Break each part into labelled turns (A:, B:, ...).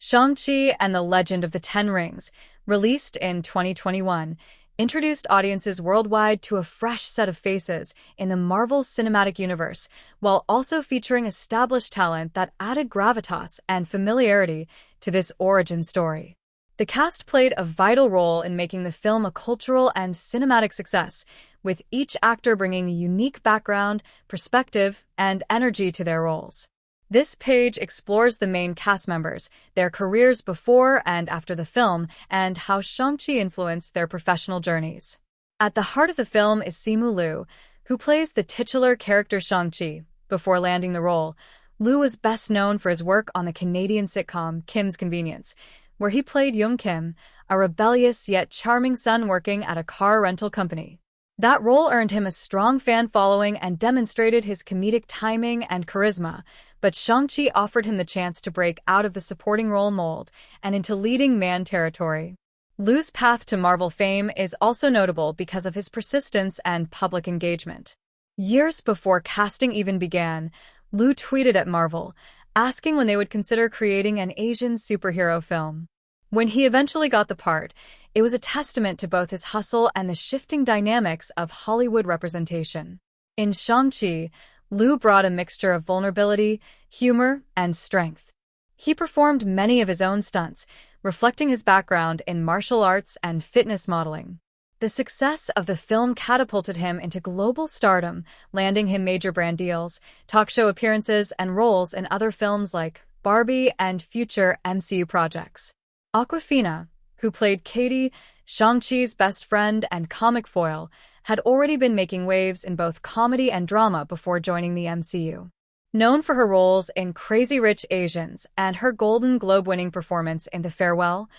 A: Shang-Chi and the Legend of the Ten Rings, released in 2021, introduced audiences worldwide to a fresh set of faces in the Marvel Cinematic Universe, while also featuring established talent that added gravitas and familiarity to this origin story. The cast played a vital role in making the film a cultural and cinematic success, with each actor bringing a unique background, perspective, and energy to their roles. This page explores the main cast members, their careers before and after the film, and how Shang-Chi influenced their professional journeys. At the heart of the film is Simu Liu, who plays the titular character Shang-Chi. Before landing the role, Liu was best known for his work on the Canadian sitcom Kim's Convenience, where he played Young Kim, a rebellious yet charming son working at a car rental company. That role earned him a strong fan following and demonstrated his comedic timing and charisma, but Shang-Chi offered him the chance to break out of the supporting role mold and into leading man territory. Liu's path to Marvel fame is also notable because of his persistence and public engagement. Years before casting even began, Liu tweeted at Marvel, asking when they would consider creating an Asian superhero film. When he eventually got the part, it was a testament to both his hustle and the shifting dynamics of Hollywood representation. In Shang-Chi, Liu brought a mixture of vulnerability, humor, and strength. He performed many of his own stunts, reflecting his background in martial arts and fitness modeling. The success of the film catapulted him into global stardom, landing him major brand deals, talk show appearances, and roles in other films like Barbie and future MCU projects. Awkwafina, who played Katie, Shang-Chi's best friend and comic foil, had already been making waves in both comedy and drama before joining the MCU. Known for her roles in Crazy Rich Asians and her Golden Globe-winning performance in The Farewell,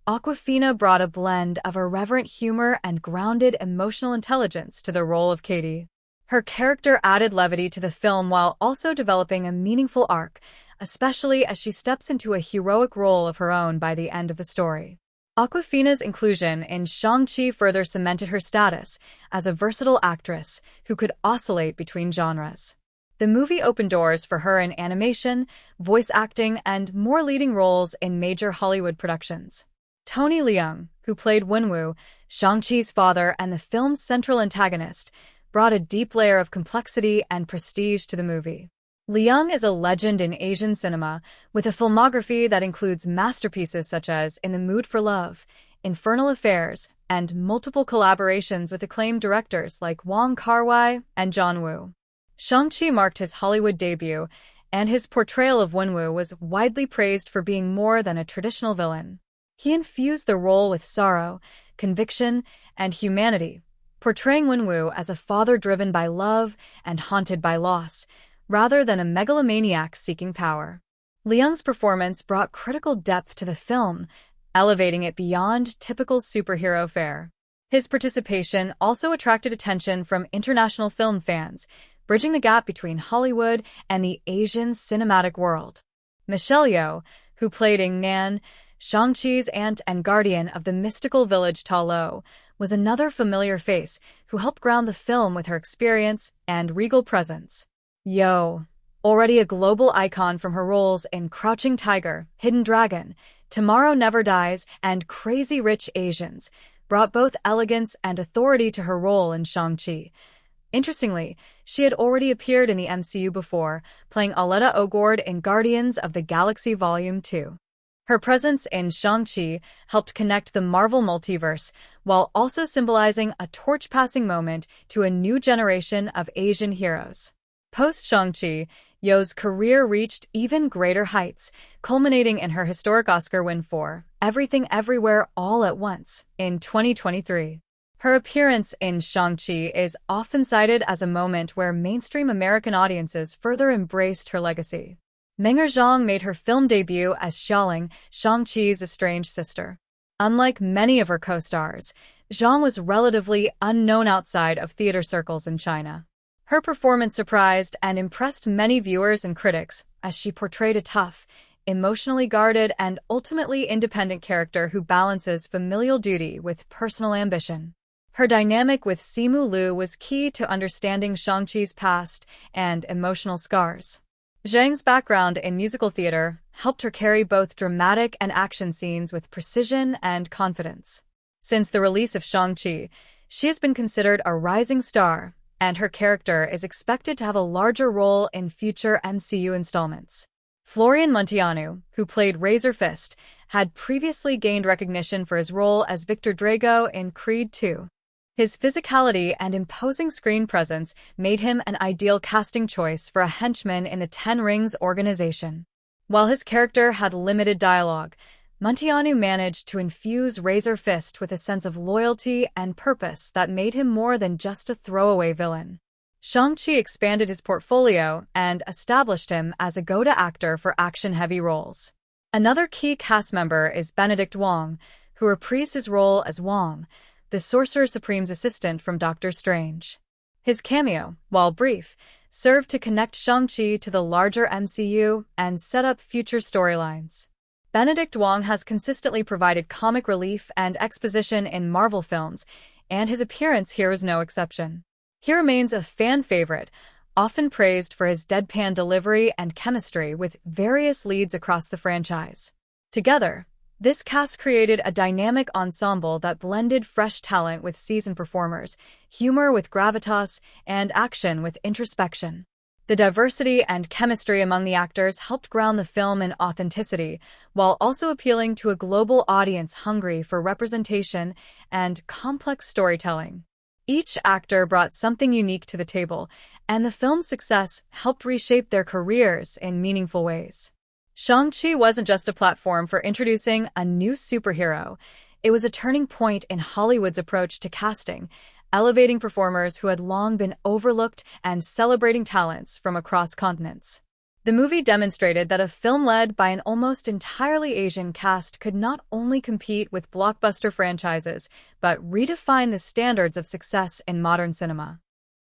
A: Awkwafina brought a blend of irreverent humor and grounded emotional intelligence to the role of Katie. Her character added levity to the film while also developing a meaningful arc, especially as she steps into a heroic role of her own by the end of the story. Awkwafina's inclusion in Shang-Chi further cemented her status as a versatile actress who could oscillate between genres. The movie opened doors for her in animation, voice acting, and more leading roles in major Hollywood productions. Tony Leung, who played Wenwu, Shang-Chi's father and the film's central antagonist, brought a deep layer of complexity and prestige to the movie. Leung is a legend in Asian cinema, with a filmography that includes masterpieces such as In the Mood for Love, Infernal Affairs, and multiple collaborations with acclaimed directors like Wong Kar-wai and John Woo. Shang-Chi marked his Hollywood debut, and his portrayal of Wenwu was widely praised for being more than a traditional villain. He infused the role with sorrow, conviction, and humanity, portraying Wenwu as a father driven by love and haunted by loss, rather than a megalomaniac seeking power. Leung's performance brought critical depth to the film, elevating it beyond typical superhero fare. His participation also attracted attention from international film fans, bridging the gap between Hollywood and the Asian cinematic world. Michelle Yeoh, who played Ying Nan, Shang-Chi's aunt and guardian of the mystical village Ta Lo, was another familiar face who helped ground the film with her experience and regal presence. Yeoh, already a global icon from her roles in Crouching Tiger, Hidden Dragon, Tomorrow Never Dies, and Crazy Rich Asians, brought both elegance and authority to her role in Shang-Chi. Interestingly, she had already appeared in the MCU before, playing Aletta O'Gord in Guardians of the Galaxy Volume 2. Her presence in Shang-Chi helped connect the Marvel multiverse, while also symbolizing a torch-passing moment to a new generation of Asian heroes. Post-Shang-Chi, Yeoh's career reached even greater heights, culminating in her historic Oscar win for Everything Everywhere All at Once in 2023. Her appearance in Shang-Chi is often cited as a moment where mainstream American audiences further embraced her legacy. Meng'er Zhang made her film debut as Xialing, Shang-Chi's estranged sister. Unlike many of her co-stars, Zhang was relatively unknown outside of theater circles in China. Her performance surprised and impressed many viewers and critics, as she portrayed a tough, emotionally guarded, and ultimately independent character who balances familial duty with personal ambition. Her dynamic with Simu Liu was key to understanding Shang-Chi's past and emotional scars. Zhang's background in musical theater helped her carry both dramatic and action scenes with precision and confidence. Since the release of Shang-Chi, she has been considered a rising star, and her character is expected to have a larger role in future MCU installments. Florian Munteanu, who played Razor Fist, had previously gained recognition for his role as Victor Drago in Creed II. His physicality and imposing screen presence made him an ideal casting choice for a henchman in the Ten Rings organization. While his character had limited dialogue, Munteanu managed to infuse Razor Fist with a sense of loyalty and purpose that made him more than just a throwaway villain. Shang-Chi expanded his portfolio and established him as a go-to actor for action-heavy roles. Another key cast member is Benedict Wong, who reprised his role as Wong, the Sorcerer Supreme's assistant from Doctor Strange. His cameo, while brief, served to connect Shang-Chi to the larger MCU and set up future storylines. Benedict Wong has consistently provided comic relief and exposition in Marvel films, and his appearance here is no exception. He remains a fan favorite, often praised for his deadpan delivery and chemistry with various leads across the franchise. Together, this cast created a dynamic ensemble that blended fresh talent with seasoned performers, humor with gravitas, and action with introspection. The diversity and chemistry among the actors helped ground the film in authenticity, while also appealing to a global audience hungry for representation and complex storytelling. Each actor brought something unique to the table, and the film's success helped reshape their careers in meaningful ways. Shang-Chi wasn't just a platform for introducing a new superhero. It was a turning point in Hollywood's approach to casting, elevating performers who had long been overlooked and celebrating talents from across continents. The movie demonstrated that a film led by an almost entirely Asian cast could not only compete with blockbuster franchises, but redefine the standards of success in modern cinema.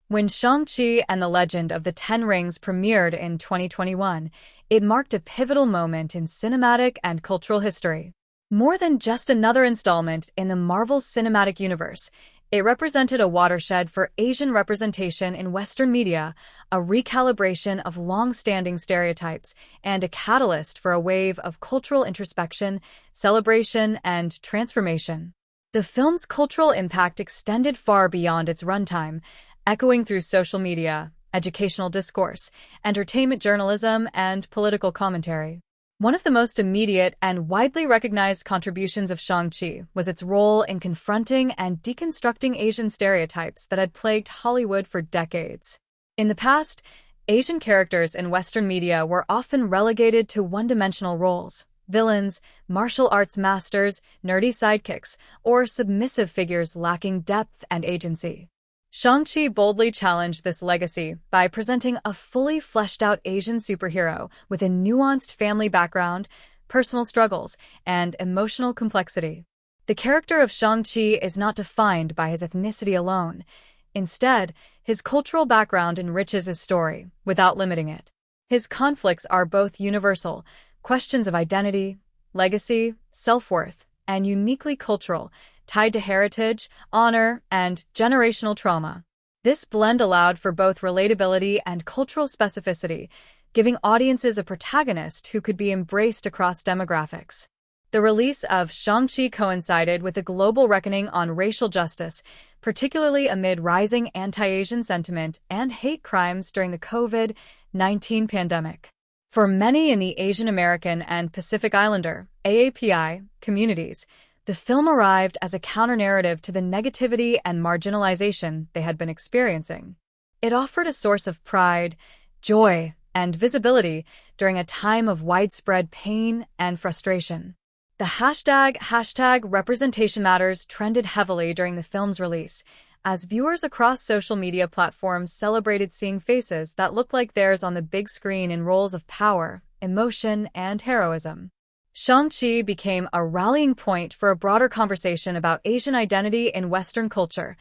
A: When Shang-Chi and the Legend of the Ten Rings premiered in 2021, it marked a pivotal moment in cinematic and cultural history. More than just another installment in the Marvel Cinematic Universe, it represented a watershed for Asian representation in Western media, a recalibration of long-standing stereotypes, and a catalyst for a wave of cultural introspection, celebration, and transformation. The film's cultural impact extended far beyond its runtime, echoing through social media, educational discourse, entertainment journalism, and political commentary. One of the most immediate and widely recognized contributions of Shang-Chi was its role in confronting and deconstructing Asian stereotypes that had plagued Hollywood for decades. In the past, Asian characters in Western media were often relegated to one-dimensional roles: villains, martial arts masters, nerdy sidekicks, or submissive figures lacking depth and agency. Shang-Chi boldly challenged this legacy by presenting a fully fleshed-out Asian superhero with a nuanced family background, personal struggles, and emotional complexity. The character of Shang-Chi is not defined by his ethnicity alone. Instead, his cultural background enriches his story, without limiting it. His conflicts are both universal, questions of identity, legacy, self-worth, and uniquely cultural, tied to heritage, honor, and generational trauma. This blend allowed for both relatability and cultural specificity, giving audiences a protagonist who could be embraced across demographics. The release of Shang-Chi coincided with a global reckoning on racial justice, particularly amid rising anti-Asian sentiment and hate crimes during the COVID-19 pandemic. For many in the Asian American and Pacific Islander (AAPI) communities, the film arrived as a counter-narrative to the negativity and marginalization they had been experiencing. It offered a source of pride, joy, and visibility during a time of widespread pain and frustration. The hashtag Representation Matters trended heavily during the film's release, as viewers across social media platforms celebrated seeing faces that looked like theirs on the big screen in roles of power, emotion, and heroism. Shang-Chi became a rallying point for a broader conversation about Asian identity in Western culture,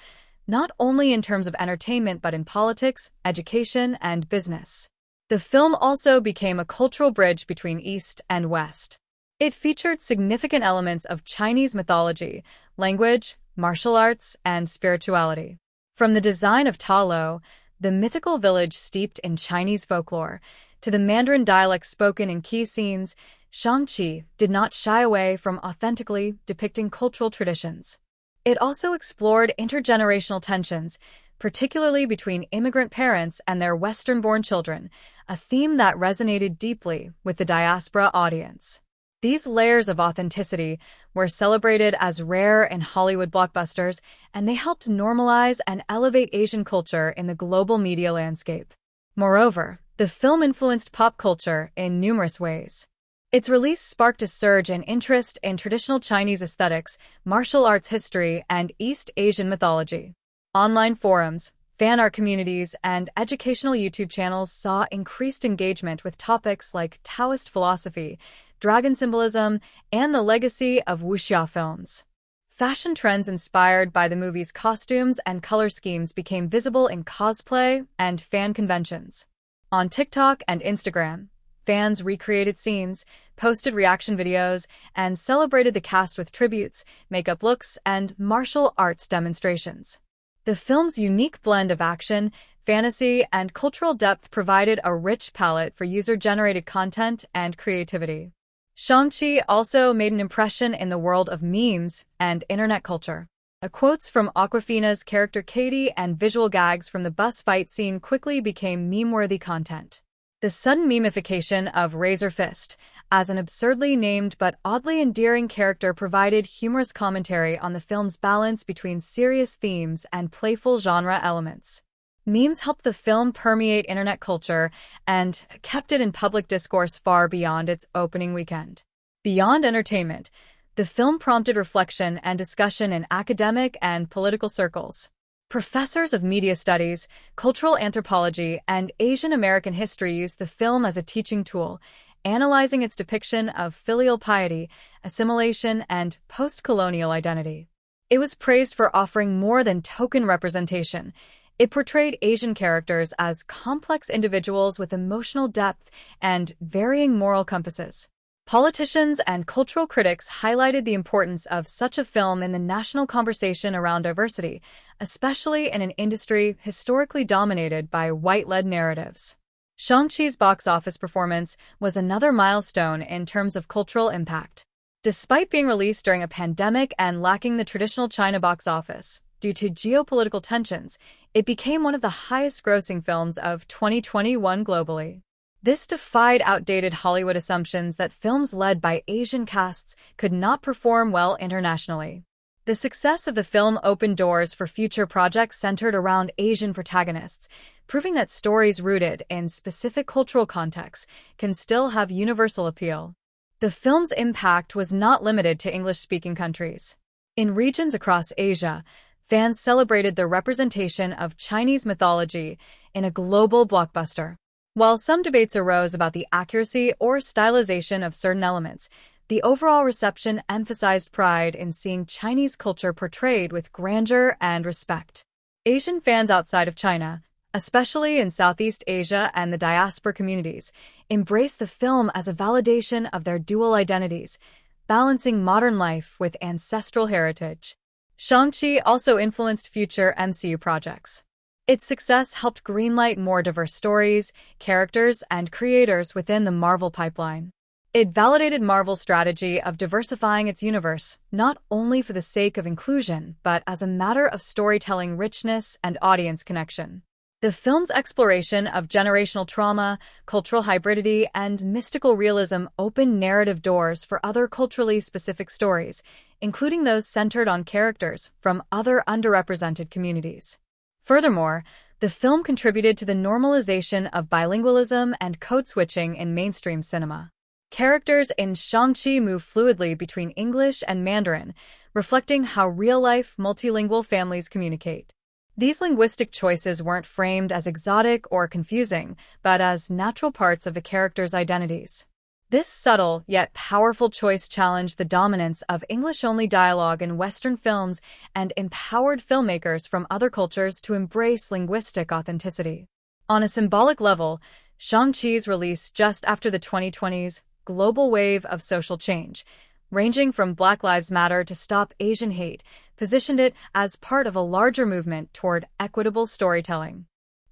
A: not only in terms of entertainment but in politics, education, and business. The film also became a cultural bridge between East and West. It featured significant elements of Chinese mythology, language, martial arts, and spirituality. From the design of Ta Lo, the mythical village steeped in Chinese folklore, to the Mandarin dialect spoken in key scenes, Shang-Chi did not shy away from authentically depicting cultural traditions. It also explored intergenerational tensions, particularly between immigrant parents and their Western-born children, a theme that resonated deeply with the diaspora audience. These layers of authenticity were celebrated as rare in Hollywood blockbusters, and they helped normalize and elevate Asian culture in the global media landscape. Moreover, the film influenced pop culture in numerous ways. Its release sparked a surge in interest in traditional Chinese aesthetics, martial arts history, and East Asian mythology. Online forums, fan art communities, and educational YouTube channels saw increased engagement with topics like Taoist philosophy, dragon symbolism, and the legacy of wuxia films. Fashion trends inspired by the movie's costumes and color schemes became visible in cosplay and fan conventions. On TikTok and Instagram, fans recreated scenes, posted reaction videos, and celebrated the cast with tributes, makeup looks, and martial arts demonstrations. The film's unique blend of action, fantasy, and cultural depth provided a rich palette for user-generated content and creativity. Shang-Chi also made an impression in the world of memes and internet culture. Quotes from Awkwafina's character Katie and visual gags from the bus fight scene quickly became meme-worthy content. The sudden memification of Razor Fist as an absurdly named but oddly endearing character provided humorous commentary on the film's balance between serious themes and playful genre elements. Memes helped the film permeate internet culture and kept it in public discourse far beyond its opening weekend. Beyond entertainment, the film prompted reflection and discussion in academic and political circles. Professors of media studies, cultural anthropology, and Asian American history used the film as a teaching tool, analyzing its depiction of filial piety, assimilation, and post-colonial identity. It was praised for offering more than token representation. It portrayed Asian characters as complex individuals with emotional depth and varying moral compasses. Politicians and cultural critics highlighted the importance of such a film in the national conversation around diversity, especially in an industry historically dominated by white-led narratives. Shang-Chi's box office performance was another milestone in terms of cultural impact. Despite being released during a pandemic and lacking the traditional China box office, due to geopolitical tensions, it became one of the highest-grossing films of 2021 globally. This defied outdated Hollywood assumptions that films led by Asian casts could not perform well internationally. The success of the film opened doors for future projects centered around Asian protagonists, proving that stories rooted in specific cultural contexts can still have universal appeal. The film's impact was not limited to English-speaking countries. In regions across Asia, fans celebrated the representation of Chinese mythology in a global blockbuster. While some debates arose about the accuracy or stylization of certain elements, the overall reception emphasized pride in seeing Chinese culture portrayed with grandeur and respect. Asian fans outside of China, especially in Southeast Asia and the diaspora communities, embraced the film as a validation of their dual identities, balancing modern life with ancestral heritage. Shang-Chi also influenced future MCU projects. Its success helped greenlight more diverse stories, characters, and creators within the Marvel pipeline. It validated Marvel's strategy of diversifying its universe, not only for the sake of inclusion, but as a matter of storytelling richness and audience connection. The film's exploration of generational trauma, cultural hybridity, and mystical realism opened narrative doors for other culturally specific stories, including those centered on characters from other underrepresented communities. Furthermore, the film contributed to the normalization of bilingualism and code-switching in mainstream cinema. Characters in Shang-Chi move fluidly between English and Mandarin, reflecting how real-life multilingual families communicate. These linguistic choices weren't framed as exotic or confusing, but as natural parts of the characters' identities. This subtle yet powerful choice challenged the dominance of English-only dialogue in Western films and empowered filmmakers from other cultures to embrace linguistic authenticity. On a symbolic level, Shang-Chi's release just after the 2020s global wave of social change, ranging from Black Lives Matter to Stop Asian Hate, positioned it as part of a larger movement toward equitable storytelling.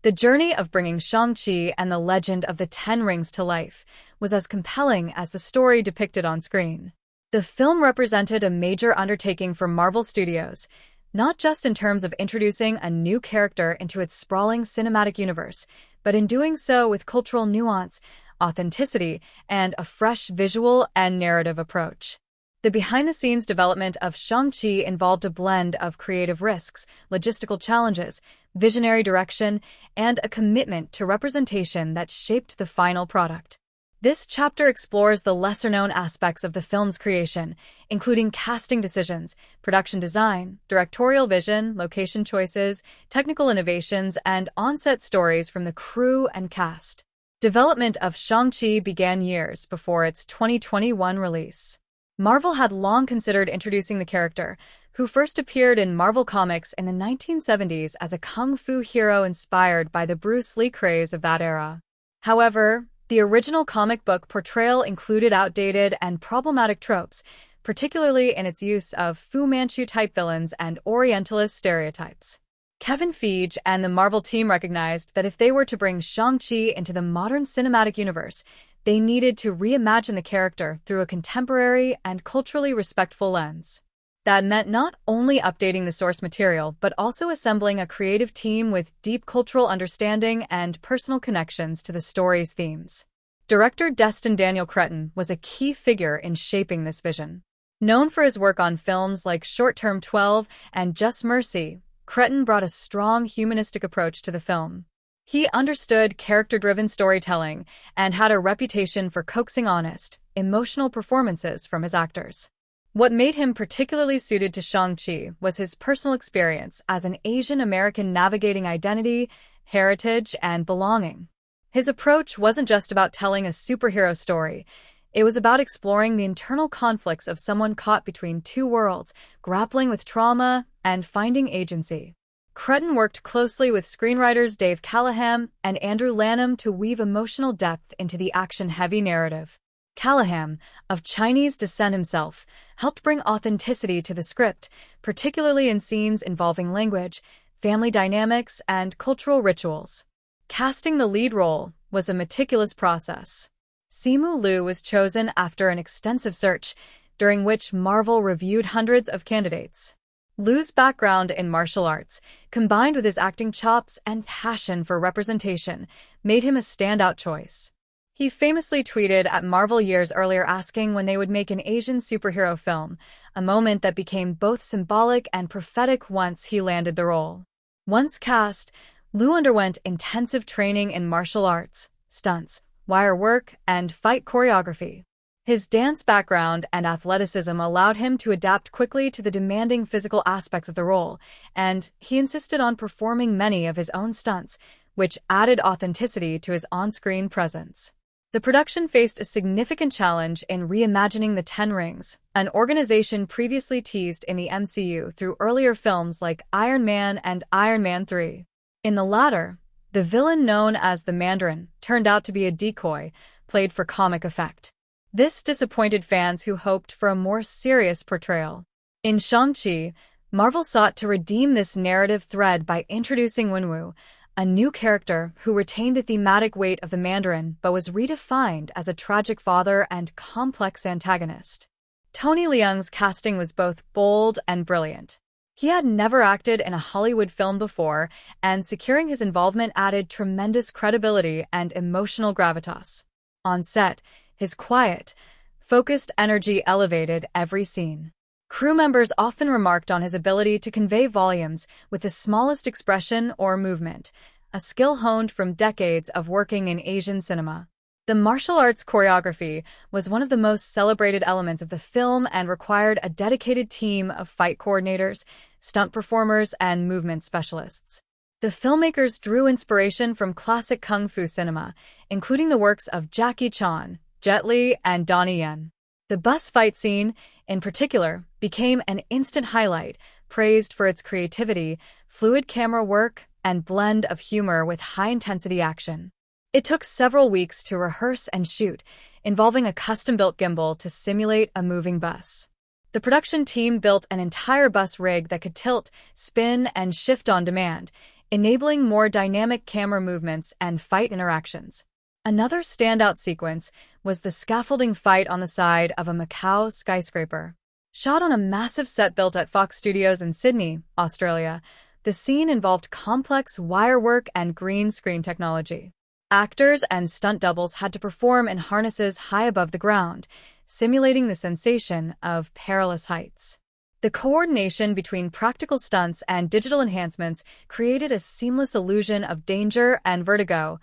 A: The journey of bringing Shang-Chi and the legend of the Ten Rings to life was as compelling as the story depicted on screen. The film represented a major undertaking for Marvel Studios, not just in terms of introducing a new character into its sprawling cinematic universe, but in doing so with cultural nuance, authenticity, and a fresh visual and narrative approach. The behind-the-scenes development of Shang-Chi involved a blend of creative risks, logistical challenges, visionary direction, and a commitment to representation that shaped the final product. This chapter explores the lesser-known aspects of the film's creation, including casting decisions, production design, directorial vision, location choices, technical innovations, and on-set stories from the crew and cast. Development of Shang-Chi began years before its 2021 release. Marvel had long considered introducing the character, who first appeared in Marvel Comics in the 1970s as a kung fu hero inspired by the Bruce Lee craze of that era. However, the original comic book portrayal included outdated and problematic tropes, particularly in its use of Fu Manchu-type villains and Orientalist stereotypes. Kevin Feige and the Marvel team recognized that if they were to bring Shang-Chi into the modern cinematic universe, they needed to reimagine the character through a contemporary and culturally respectful lens. That meant not only updating the source material, but also assembling a creative team with deep cultural understanding and personal connections to the story's themes. Director Destin Daniel Cretton was a key figure in shaping this vision. Known for his work on films like Short Term 12 and Just Mercy, Cretton brought a strong humanistic approach to the film. He understood character-driven storytelling and had a reputation for coaxing honest, emotional performances from his actors. What made him particularly suited to Shang-Chi was his personal experience as an Asian American navigating identity, heritage, and belonging. His approach wasn't just about telling a superhero story. It was about exploring the internal conflicts of someone caught between two worlds, grappling with trauma and finding agency. Cretton worked closely with screenwriters Dave Callaham and Andrew Lanham to weave emotional depth into the action-heavy narrative. Callaham, of Chinese descent himself, helped bring authenticity to the script, particularly in scenes involving language, family dynamics, and cultural rituals. Casting the lead role was a meticulous process. Simu Liu was chosen after an extensive search, during which Marvel reviewed hundreds of candidates. Liu's background in martial arts, combined with his acting chops and passion for representation, made him a standout choice. He famously tweeted at Marvel years earlier asking when they would make an Asian superhero film, a moment that became both symbolic and prophetic once he landed the role. Once cast, Liu underwent intensive training in martial arts, stunts, wire work, and fight choreography. His dance background and athleticism allowed him to adapt quickly to the demanding physical aspects of the role, and he insisted on performing many of his own stunts, which added authenticity to his on-screen presence. The production faced a significant challenge in reimagining the Ten Rings, an organization previously teased in the MCU through earlier films like Iron Man and Iron Man 3. In the latter, the villain known as the Mandarin turned out to be a decoy, played for comic effect. This disappointed fans who hoped for a more serious portrayal. In Shang-Chi, Marvel sought to redeem this narrative thread by introducing Wenwu, a new character who retained the thematic weight of the Mandarin but was redefined as a tragic father and complex antagonist. Tony Leung's casting was both bold and brilliant. He had never acted in a Hollywood film before, and securing his involvement added tremendous credibility and emotional gravitas. On set, his quiet, focused energy elevated every scene. Crew members often remarked on his ability to convey volumes with the smallest expression or movement, a skill honed from decades of working in Asian cinema. The martial arts choreography was one of the most celebrated elements of the film and required a dedicated team of fight coordinators, stunt performers, and movement specialists. The filmmakers drew inspiration from classic kung fu cinema, including the works of Jackie Chan, Jet Li, and Donnie Yen. The bus fight scene, in particular, became an instant highlight, praised for its creativity, fluid camera work, and blend of humor with high-intensity action. It took several weeks to rehearse and shoot, involving a custom-built gimbal to simulate a moving bus. The production team built an entire bus rig that could tilt, spin, and shift on demand, enabling more dynamic camera movements and fight interactions. Another standout sequence was the scaffolding fight on the side of a Macau skyscraper. Shot on a massive set built at Fox Studios in Sydney, Australia, the scene involved complex wire work and green screen technology. Actors and stunt doubles had to perform in harnesses high above the ground, simulating the sensation of perilous heights. The coordination between practical stunts and digital enhancements created a seamless illusion of danger and vertigo,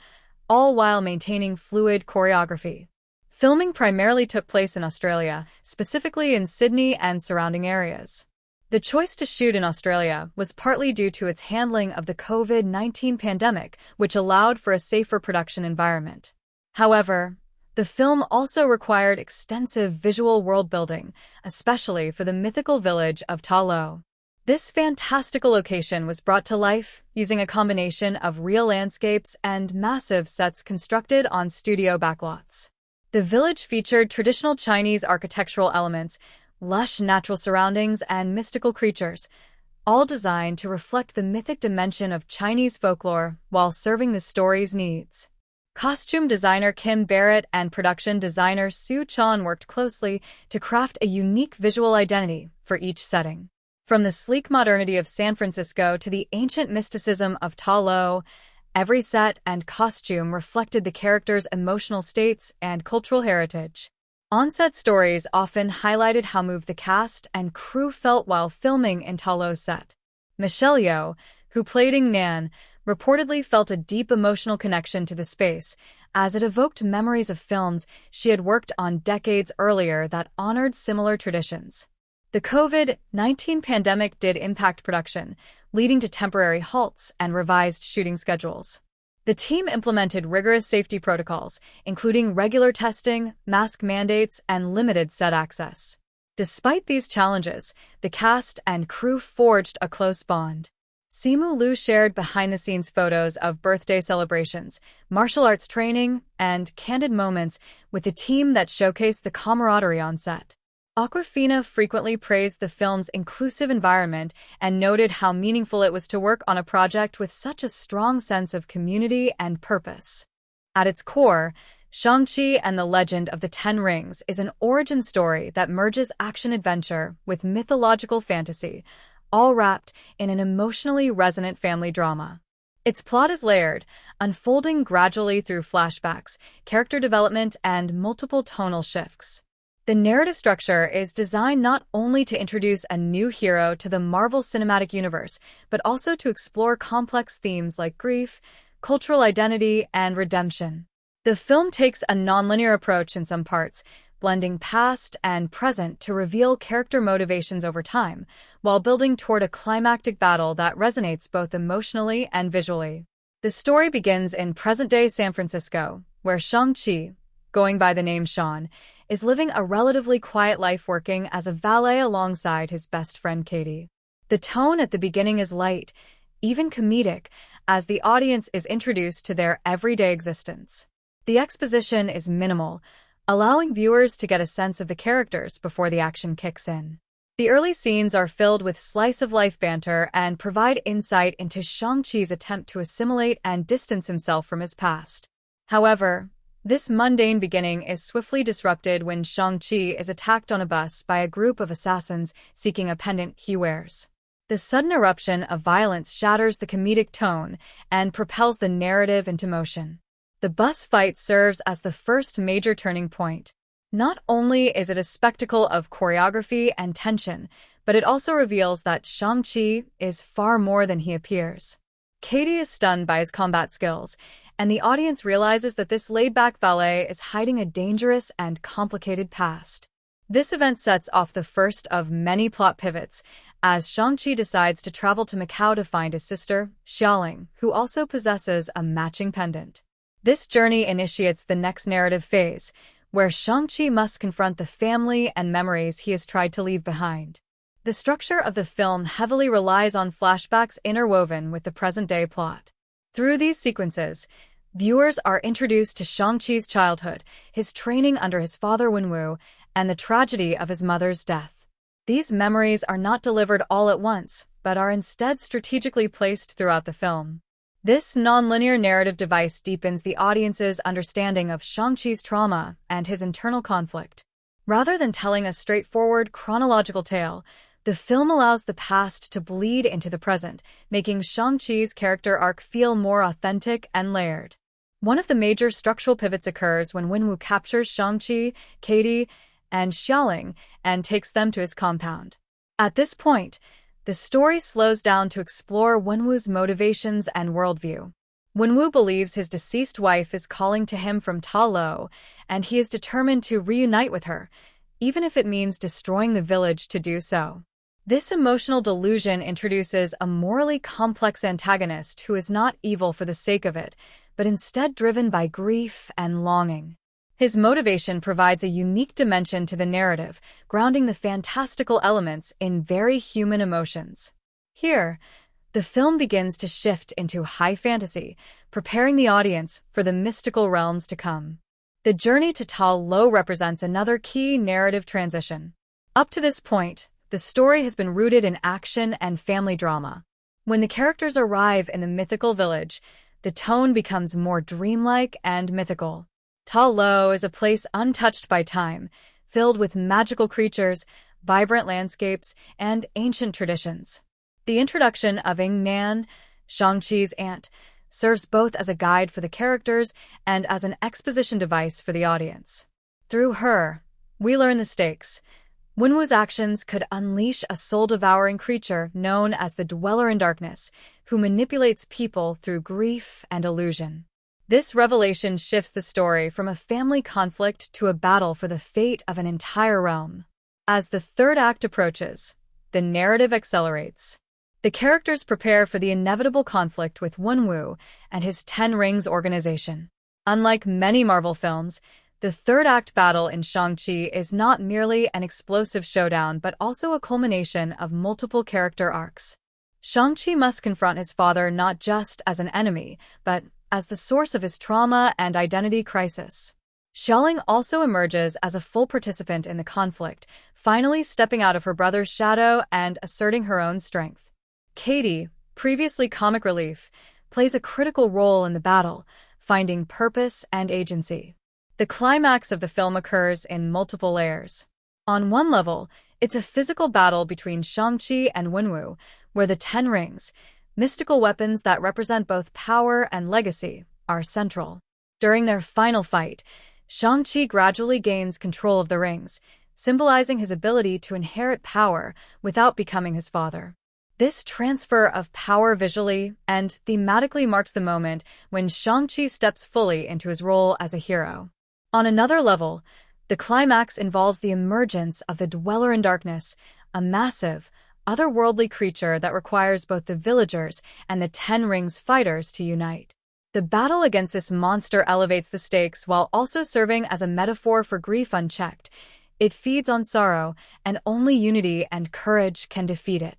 A: all while maintaining fluid choreography. Filming primarily took place in Australia, specifically in Sydney and surrounding areas. The choice to shoot in Australia was partly due to its handling of the COVID-19 pandemic, which allowed for a safer production environment. However, the film also required extensive visual world-building, especially for the mythical village of Ta Lo. This fantastical location was brought to life using a combination of real landscapes and massive sets constructed on studio backlots. The village featured traditional Chinese architectural elements, lush natural surroundings, and mystical creatures, all designed to reflect the mythic dimension of Chinese folklore while serving the story's needs. Costume designer Kim Barrett and production designer Sue Chan worked closely to craft a unique visual identity for each setting. From the sleek modernity of San Francisco to the ancient mysticism of Ta Lo, every set and costume reflected the characters' emotional states and cultural heritage. On-set stories often highlighted how moved the cast and crew felt while filming in Ta Lo's set. Michelle Yeoh, who played Ing Nan, reportedly felt a deep emotional connection to the space, as it evoked memories of films she had worked on decades earlier that honored similar traditions. The COVID-19 pandemic did impact production, leading to temporary halts and revised shooting schedules. The team implemented rigorous safety protocols, including regular testing, mask mandates, and limited set access. Despite these challenges, the cast and crew forged a close bond. Simu Liu shared behind-the-scenes photos of birthday celebrations, martial arts training, and candid moments with the team that showcased the camaraderie on set. Awkwafina frequently praised the film's inclusive environment and noted how meaningful it was to work on a project with such a strong sense of community and purpose. At its core, Shang-Chi and the Legend of the Ten Rings is an origin story that merges action-adventure with mythological fantasy, all wrapped in an emotionally resonant family drama. Its plot is layered, unfolding gradually through flashbacks, character development, and multiple tonal shifts. The narrative structure is designed not only to introduce a new hero to the Marvel Cinematic Universe, but also to explore complex themes like grief, cultural identity, and redemption. The film takes a nonlinear approach in some parts, blending past and present to reveal character motivations over time, while building toward a climactic battle that resonates both emotionally and visually. The story begins in present-day San Francisco, where Shang-Chi, going by the name Sean, is living a relatively quiet life working as a valet alongside his best friend Katie. The tone at the beginning is light, even comedic, as the audience is introduced to their everyday existence. The exposition is minimal, allowing viewers to get a sense of the characters before the action kicks in. The early scenes are filled with slice-of-life banter and provide insight into Shang-Chi's attempt to assimilate and distance himself from his past. However, this mundane beginning is swiftly disrupted when Shang-Chi is attacked on a bus by a group of assassins seeking a pendant he wears. The sudden eruption of violence shatters the comedic tone and propels the narrative into motion. The bus fight serves as the first major turning point. Not only is it a spectacle of choreography and tension, but it also reveals that Shang-Chi is far more than he appears. Katie is stunned by his combat skills, and the audience realizes that this laid-back valet is hiding a dangerous and complicated past. This event sets off the first of many plot pivots, as Shang-Chi decides to travel to Macau to find his sister, Xiaoling, who also possesses a matching pendant. This journey initiates the next narrative phase, where Shang-Chi must confront the family and memories he has tried to leave behind. The structure of the film heavily relies on flashbacks interwoven with the present-day plot. Through these sequences, viewers are introduced to Shang-Chi's childhood, his training under his father Wenwu, and the tragedy of his mother's death. These memories are not delivered all at once, but are instead strategically placed throughout the film. This nonlinear narrative device deepens the audience's understanding of Shang-Chi's trauma and his internal conflict. Rather than telling a straightforward chronological tale, the film allows the past to bleed into the present, making Shang-Chi's character arc feel more authentic and layered. One of the major structural pivots occurs when Wenwu captures Shang-Chi, Katie, and Xiaoling and takes them to his compound. At this point, the story slows down to explore Wenwu's motivations and worldview. Wenwu believes his deceased wife is calling to him from Ta Lo, and he is determined to reunite with her, even if it means destroying the village to do so. This emotional delusion introduces a morally complex antagonist who is not evil for the sake of it, but instead driven by grief and longing. His motivation provides a unique dimension to the narrative, grounding the fantastical elements in very human emotions. Here, the film begins to shift into high fantasy, preparing the audience for the mystical realms to come. The journey to Ta Lo represents another key narrative transition. Up to this point, the story has been rooted in action and family drama. When the characters arrive in the mythical village, the tone becomes more dreamlike and mythical. Ta Lo is a place untouched by time, filled with magical creatures, vibrant landscapes, and ancient traditions. The introduction of Ying Nan, Shang-Chi's aunt, serves both as a guide for the characters and as an exposition device for the audience. Through her, we learn the stakes. Wenwu's actions could unleash a soul-devouring creature known as the Dweller in Darkness, who manipulates people through grief and illusion. This revelation shifts the story from a family conflict to a battle for the fate of an entire realm. As the third act approaches, the narrative accelerates. The characters prepare for the inevitable conflict with Wenwu and his Ten Rings organization. Unlike many Marvel films, the third act battle in Shang-Chi is not merely an explosive showdown but also a culmination of multiple character arcs. Shang-Chi must confront his father not just as an enemy, but as the source of his trauma and identity crisis. Xiaoling also emerges as a full participant in the conflict, finally stepping out of her brother's shadow and asserting her own strength. Katie, previously comic relief, plays a critical role in the battle, finding purpose and agency. The climax of the film occurs in multiple layers. On one level, it's a physical battle between Shang-Chi and Wenwu, where the Ten Rings, mystical weapons that represent both power and legacy, are central. During their final fight, Shang-Chi gradually gains control of the rings, symbolizing his ability to inherit power without becoming his father. This transfer of power visually and thematically marks the moment when Shang-Chi steps fully into his role as a hero. On another level, the climax involves the emergence of the Dweller in Darkness, a massive, otherworldly creature that requires both the villagers and the Ten Rings fighters to unite. The battle against this monster elevates the stakes while also serving as a metaphor for grief unchecked. It feeds on sorrow, and only unity and courage can defeat it.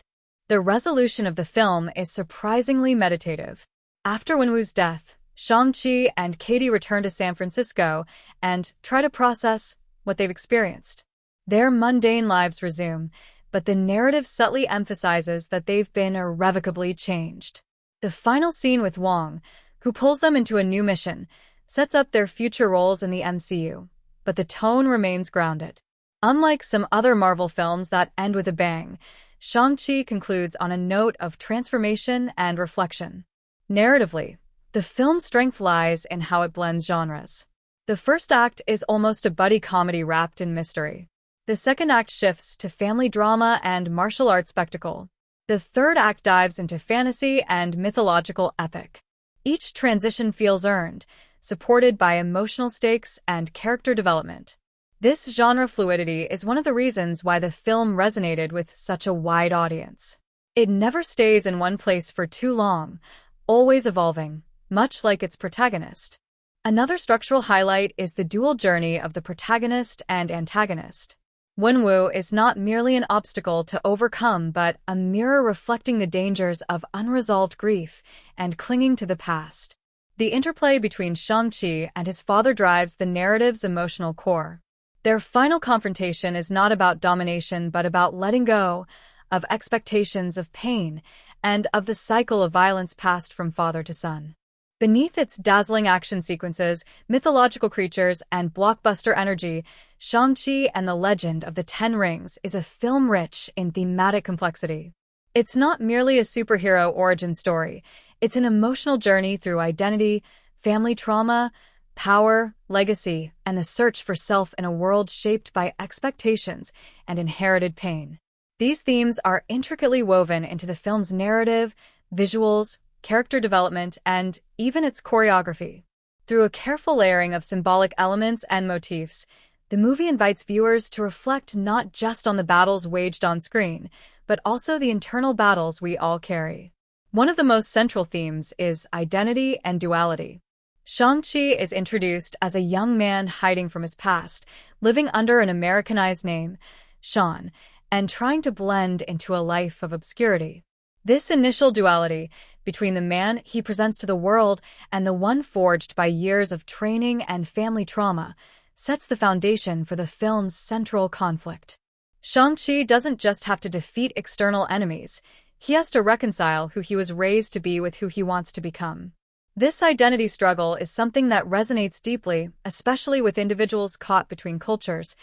A: The resolution of the film is surprisingly meditative. After Wenwu's death, Shang-Chi and Katie return to San Francisco and try to process what they've experienced. Their mundane lives resume, but the narrative subtly emphasizes that they've been irrevocably changed. The final scene with Wong, who pulls them into a new mission, sets up their future roles in the MCU, but the tone remains grounded. Unlike some other Marvel films that end with a bang, Shang-Chi concludes on a note of transformation and reflection. Narratively, the film's strength lies in how it blends genres. The first act is almost a buddy comedy wrapped in mystery. The second act shifts to family drama and martial arts spectacle. The third act dives into fantasy and mythological epic. Each transition feels earned, supported by emotional stakes and character development. This genre fluidity is one of the reasons why the film resonated with such a wide audience. It never stays in one place for too long, always evolving, much like its protagonist. Another structural highlight is the dual journey of the protagonist and antagonist. Wenwu is not merely an obstacle to overcome but a mirror reflecting the dangers of unresolved grief and clinging to the past. The interplay between Shang-Chi and his father drives the narrative's emotional core. Their final confrontation is not about domination but about letting go, of expectations, of pain, and of the cycle of violence passed from father to son. Beneath its dazzling action sequences, mythological creatures, and blockbuster energy, Shang-Chi and the Legend of the Ten Rings is a film rich in thematic complexity. It's not merely a superhero origin story, it's an emotional journey through identity, family trauma, power, legacy, and the search for self in a world shaped by expectations and inherited pain. These themes are intricately woven into the film's narrative, visuals, character development, and even its choreography. Through a careful layering of symbolic elements and motifs, the movie invites viewers to reflect not just on the battles waged on screen, but also the internal battles we all carry. One of the most central themes is identity and duality. Shang-Chi is introduced as a young man hiding from his past, living under an Americanized name, Sean, and trying to blend into a life of obscurity. This initial duality between the man he presents to the world and the one forged by years of training and family trauma sets the foundation for the film's central conflict. Shang-Chi doesn't just have to defeat external enemies, he has to reconcile who he was raised to be with who he wants to become. This identity struggle is something that resonates deeply, especially with individuals caught between cultures,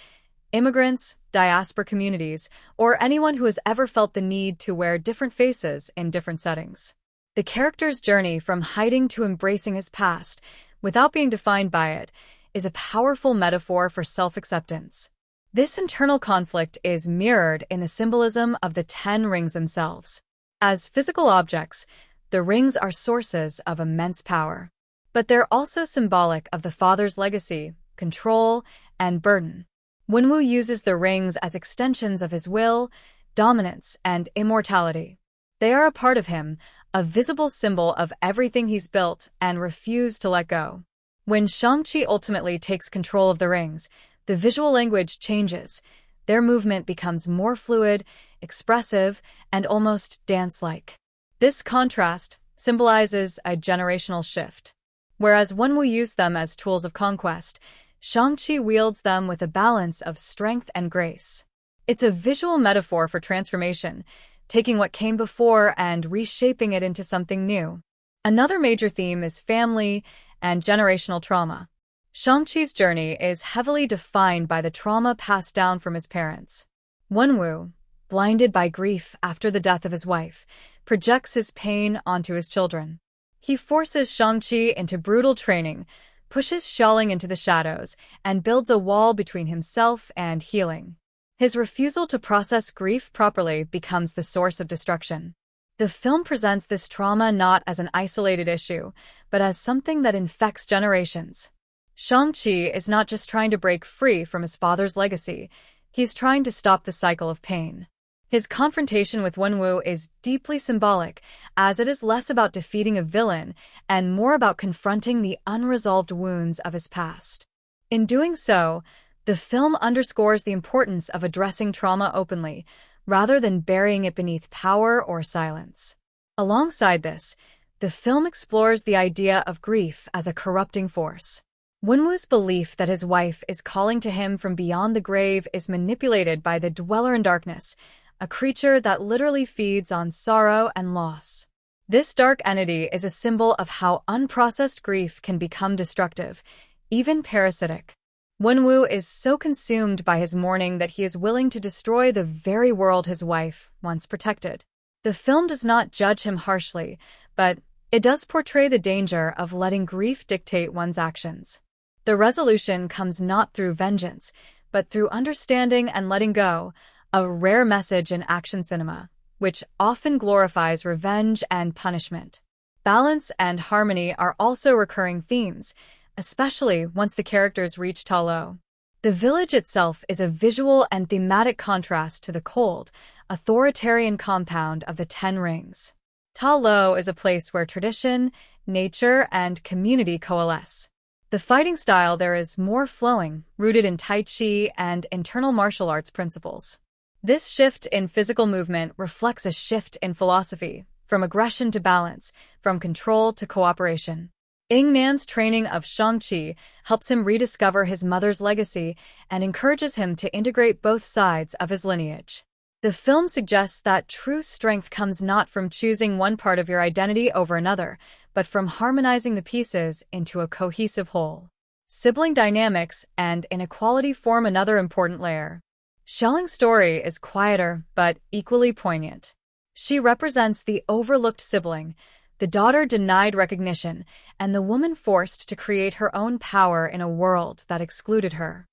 A: immigrants, diaspora communities, or anyone who has ever felt the need to wear different faces in different settings. The character's journey from hiding to embracing his past, without being defined by it, is a powerful metaphor for self-acceptance. This internal conflict is mirrored in the symbolism of the Ten Rings themselves. As physical objects, the rings are sources of immense power. But they're also symbolic of the father's legacy, control, and burden. Wenwu uses the rings as extensions of his will, dominance, and immortality. They are a part of him, a visible symbol of everything he's built and refused to let go. When Shang-Chi ultimately takes control of the rings, the visual language changes. Their movement becomes more fluid, expressive, and almost dance-like. This contrast symbolizes a generational shift. Whereas Wenwu used them as tools of conquest, Shang-Chi wields them with a balance of strength and grace. It's a visual metaphor for transformation, taking what came before and reshaping it into something new. Another major theme is family and generational trauma. Shang-Chi's journey is heavily defined by the trauma passed down from his parents. Wenwu, blinded by grief after the death of his wife, projects his pain onto his children. He forces Shang-Chi into brutal training, pushes Xiaoling into the shadows, and builds a wall between himself and healing. His refusal to process grief properly becomes the source of destruction. The film presents this trauma not as an isolated issue, but as something that infects generations. Shang-Chi is not just trying to break free from his father's legacy, he's trying to stop the cycle of pain. His confrontation with Wenwu is deeply symbolic, as it is less about defeating a villain and more about confronting the unresolved wounds of his past. In doing so, the film underscores the importance of addressing trauma openly, rather than burying it beneath power or silence. Alongside this, the film explores the idea of grief as a corrupting force. Wenwu's belief that his wife is calling to him from beyond the grave is manipulated by the Dweller in Darkness, a creature that literally feeds on sorrow and loss. This dark entity is a symbol of how unprocessed grief can become destructive, even parasitic. Wenwu is so consumed by his mourning that he is willing to destroy the very world his wife once protected. The film does not judge him harshly, but it does portray the danger of letting grief dictate one's actions. The resolution comes not through vengeance, but through understanding and letting go, a rare message in action cinema, which often glorifies revenge and punishment. Balance and harmony are also recurring themes, especially once the characters reach Ta Lo. The village itself is a visual and thematic contrast to the cold, authoritarian compound of the Ten Rings. Ta Lo is a place where tradition, nature, and community coalesce. The fighting style there is more flowing, rooted in Tai Chi and internal martial arts principles. This shift in physical movement reflects a shift in philosophy, from aggression to balance, from control to cooperation. Ying Nan's training of Shang-Chi helps him rediscover his mother's legacy and encourages him to integrate both sides of his lineage. The film suggests that true strength comes not from choosing one part of your identity over another, but from harmonizing the pieces into a cohesive whole. Sibling dynamics and inequality form another important layer. Xiaoling's story is quieter but equally poignant. She represents the overlooked sibling, the daughter denied recognition, and the woman forced to create her own power in a world that excluded her.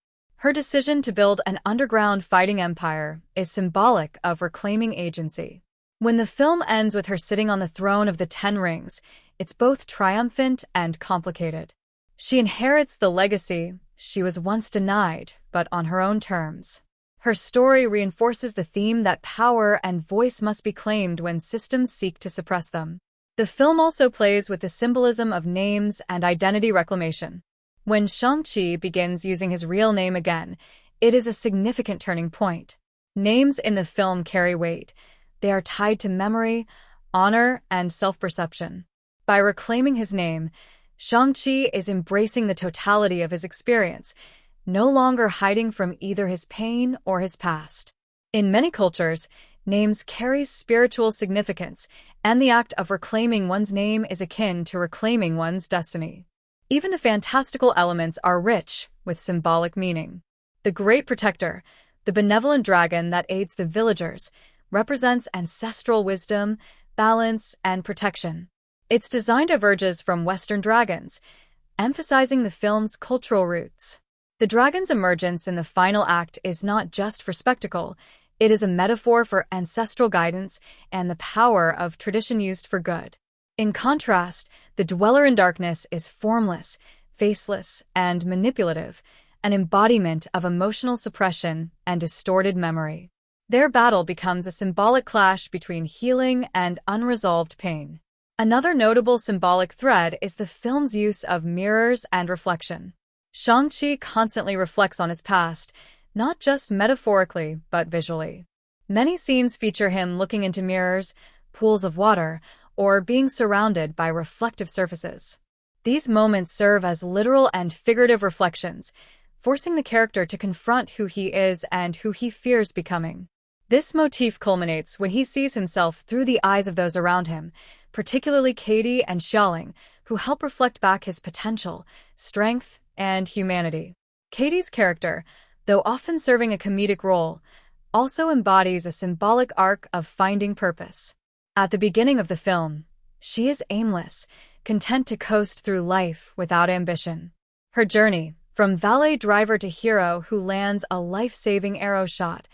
A: Her decision to build an underground fighting empire is symbolic of reclaiming agency. When the film ends with her sitting on the throne of the Ten Rings, it's both triumphant and complicated. She inherits the legacy she was once denied, but on her own terms. Her story reinforces the theme that power and voice must be claimed when systems seek to suppress them. The film also plays with the symbolism of names and identity reclamation. When Shang-Chi begins using his real name again, it is a significant turning point. Names in the film carry weight. They are tied to memory, honor, and self-perception. By reclaiming his name, Shang-Chi is embracing the totality of his experience, no longer hiding from either his pain or his past. In many cultures, names carry spiritual significance, and the act of reclaiming one's name is akin to reclaiming one's destiny. Even the fantastical elements are rich with symbolic meaning. The Great Protector, the benevolent dragon that aids the villagers, represents ancestral wisdom, balance, and protection. Its design diverges from Western dragons, emphasizing the film's cultural roots. The dragon's emergence in the final act is not just for spectacle, it is a metaphor for ancestral guidance and the power of tradition used for good. In contrast, the Dweller in Darkness is formless, faceless, and manipulative, an embodiment of emotional suppression and distorted memory. Their battle becomes a symbolic clash between healing and unresolved pain. Another notable symbolic thread is the film's use of mirrors and reflection. Shang-Chi constantly reflects on his past, not just metaphorically, but visually. Many scenes feature him looking into mirrors, pools of water, or being surrounded by reflective surfaces. These moments serve as literal and figurative reflections, forcing the character to confront who he is and who he fears becoming. This motif culminates when he sees himself through the eyes of those around him, particularly Katie and Xiaoling, who help reflect back his potential, strength, and humanity. Katie's character, though often serving a comedic role, also embodies a symbolic arc of finding purpose. At the beginning of the film, she is aimless, content to coast through life without ambition. Her journey, from valet driver to hero who lands a life-saving arrow shot,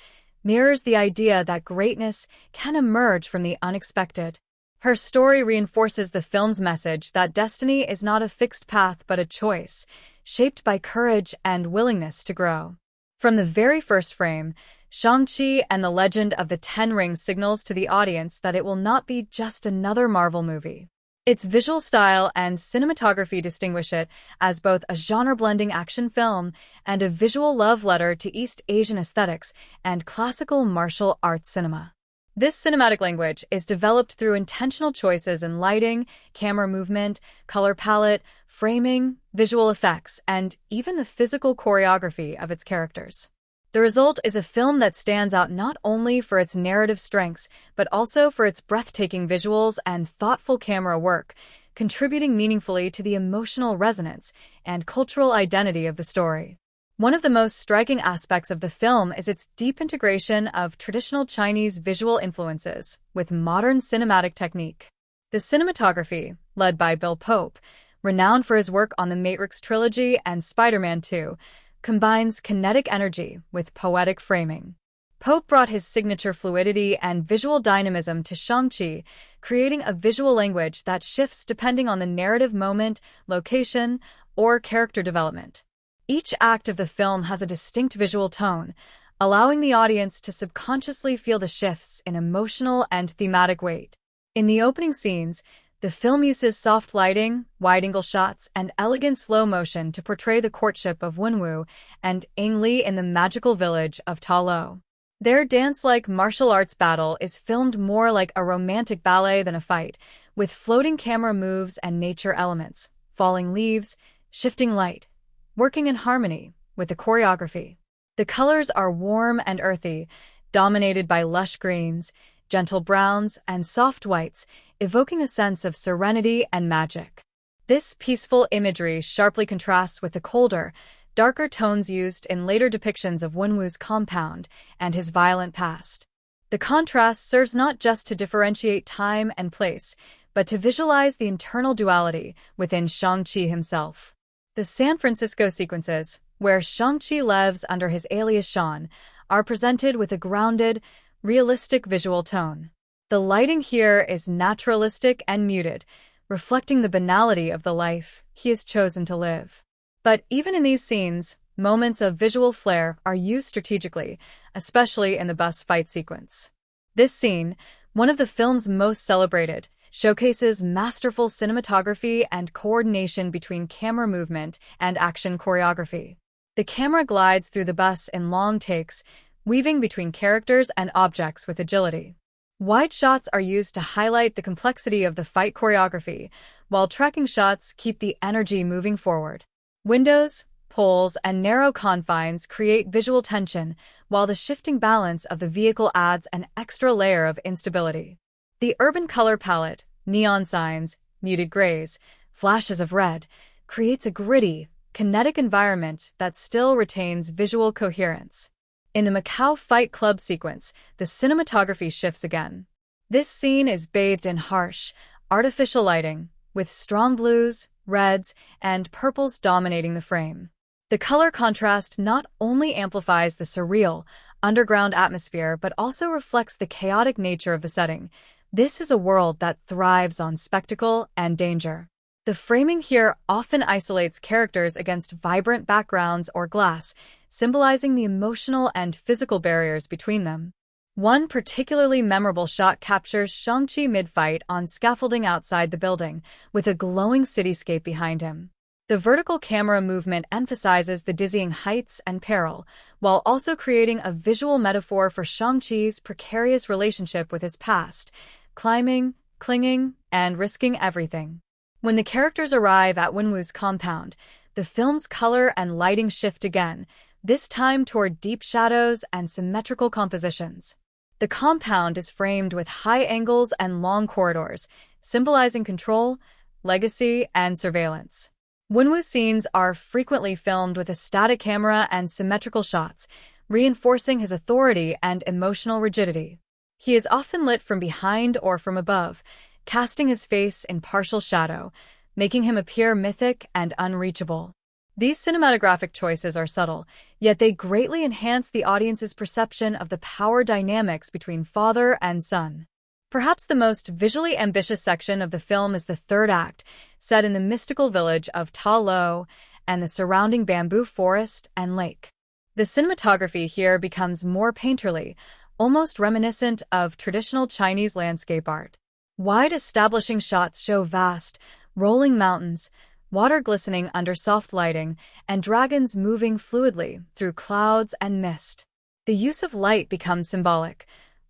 A: mirrors the idea that greatness can emerge from the unexpected. Her story reinforces the film's message that destiny is not a fixed path but a choice, shaped by courage and willingness to grow. From the very first frame, Shang-Chi and the Legend of the Ten Rings signals to the audience that it will not be just another Marvel movie. Its visual style and cinematography distinguish it as both a genre-blending action film and a visual love letter to East Asian aesthetics and classical martial arts cinema. This cinematic language is developed through intentional choices in lighting, camera movement, color palette, framing, visual effects, and even the physical choreography of its characters. The result is a film that stands out not only for its narrative strengths, but also for its breathtaking visuals and thoughtful camera work, contributing meaningfully to the emotional resonance and cultural identity of the story. One of the most striking aspects of the film is its deep integration of traditional Chinese visual influences with modern cinematic technique. The cinematography, led by Bill Pope, renowned for his work on the Matrix trilogy and Spider-Man 2, combines kinetic energy with poetic framing. Pope brought his signature fluidity and visual dynamism to Shang-Chi, creating a visual language that shifts depending on the narrative moment, location, or character development. Each act of the film has a distinct visual tone, allowing the audience to subconsciously feel the shifts in emotional and thematic weight. In the opening scenes, the film uses soft lighting, wide-angle shots, and elegant slow motion to portray the courtship of Wenwu and Ang Lee in the magical village of Ta Lo. Their dance-like martial arts battle is filmed more like a romantic ballet than a fight, with floating camera moves and nature elements, falling leaves, shifting light, working in harmony with the choreography. The colors are warm and earthy, dominated by lush greens, gentle browns, and soft whites, evoking a sense of serenity and magic. This peaceful imagery sharply contrasts with the colder, darker tones used in later depictions of Wenwu's compound and his violent past. The contrast serves not just to differentiate time and place, but to visualize the internal duality within Shang-Chi himself. The San Francisco sequences, where Shang-Chi lives under his alias Shan, are presented with a grounded, realistic visual tone. The lighting here is naturalistic and muted, reflecting the banality of the life he has chosen to live. But even in these scenes, moments of visual flair are used strategically, especially in the bus fight sequence. This scene, one of the film's most celebrated, showcases masterful cinematography and coordination between camera movement and action choreography. The camera glides through the bus in long takes, weaving between characters and objects with agility. Wide shots are used to highlight the complexity of the fight choreography, while tracking shots keep the energy moving forward. Windows, poles, and narrow confines create visual tension, while the shifting balance of the vehicle adds an extra layer of instability. The urban color palette, neon signs, muted grays, flashes of red, creates a gritty, kinetic environment that still retains visual coherence. In the Macau Fight Club sequence, the cinematography shifts again. This scene is bathed in harsh, artificial lighting, with strong blues, reds, and purples dominating the frame. The color contrast not only amplifies the surreal, underground atmosphere but also reflects the chaotic nature of the setting. This is a world that thrives on spectacle and danger. The framing here often isolates characters against vibrant backgrounds or glass, symbolizing the emotional and physical barriers between them. One particularly memorable shot captures Shang-Chi mid-fight on scaffolding outside the building, with a glowing cityscape behind him. The vertical camera movement emphasizes the dizzying heights and peril, while also creating a visual metaphor for Shang-Chi's precarious relationship with his past, climbing, clinging, and risking everything. When the characters arrive at Wenwu's compound, the film's color and lighting shift again, this time toward deep shadows and symmetrical compositions. The compound is framed with high angles and long corridors, symbolizing control, legacy, and surveillance. Wenwu's scenes are frequently filmed with a static camera and symmetrical shots, reinforcing his authority and emotional rigidity. He is often lit from behind or from above, casting his face in partial shadow, making him appear mythic and unreachable. These cinematographic choices are subtle, yet they greatly enhance the audience's perception of the power dynamics between father and son. Perhaps the most visually ambitious section of the film is the third act, set in the mystical village of Ta Lo and the surrounding bamboo forest and lake. The cinematography here becomes more painterly, almost reminiscent of traditional Chinese landscape art. Wide establishing shots show vast, rolling mountains, water glistening under soft lighting, and dragons moving fluidly through clouds and mist. The use of light becomes symbolic.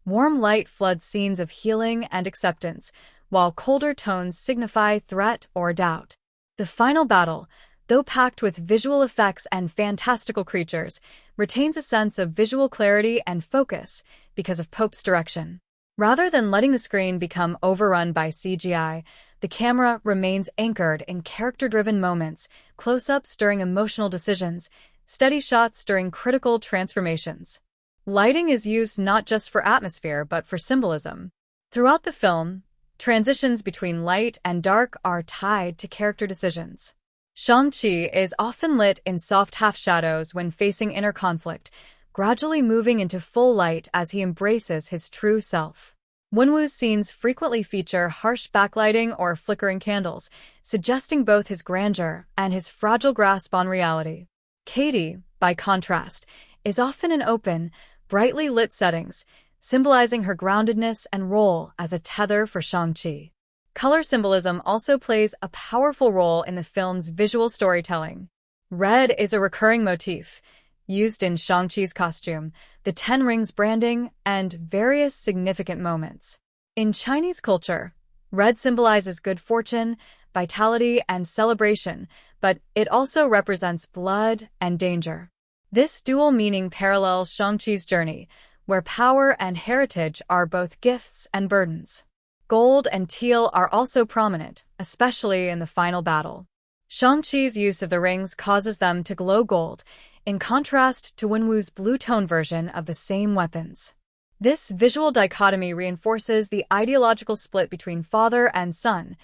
A: Warm light floods scenes of healing and acceptance, while colder tones signify threat or doubt. The final battle, though packed with visual effects and fantastical creatures, retains a sense of visual clarity and focus because of Pope's direction. Rather than letting the screen become overrun by CGI, the camera remains anchored in character-driven moments, close-ups during emotional decisions, steady shots during critical transformations. Lighting is used not just for atmosphere but for symbolism. Throughout the film, transitions between light and dark are tied to character decisions. Shang-Chi is often lit in soft half-shadows when facing inner conflict, gradually moving into full light as he embraces his true self. Wenwu's scenes frequently feature harsh backlighting or flickering candles, suggesting both his grandeur and his fragile grasp on reality. Katie, by contrast, is often in open, brightly lit settings, symbolizing her groundedness and role as a tether for Shang-Chi. Color symbolism also plays a powerful role in the film's visual storytelling. Red is a recurring motif, used in Shang-Chi's costume, the Ten Rings branding, and various significant moments. In Chinese culture, red symbolizes good fortune, vitality, and celebration, but it also represents blood and danger. This dual meaning parallels Shang-Chi's journey, where power and heritage are both gifts and burdens. Gold and teal are also prominent, especially in the final battle. Shang-Chi's use of the rings causes them to glow gold, in contrast to Wenwu's blue-tone version of the same weapons. This visual dichotomy reinforces the ideological split between father and son.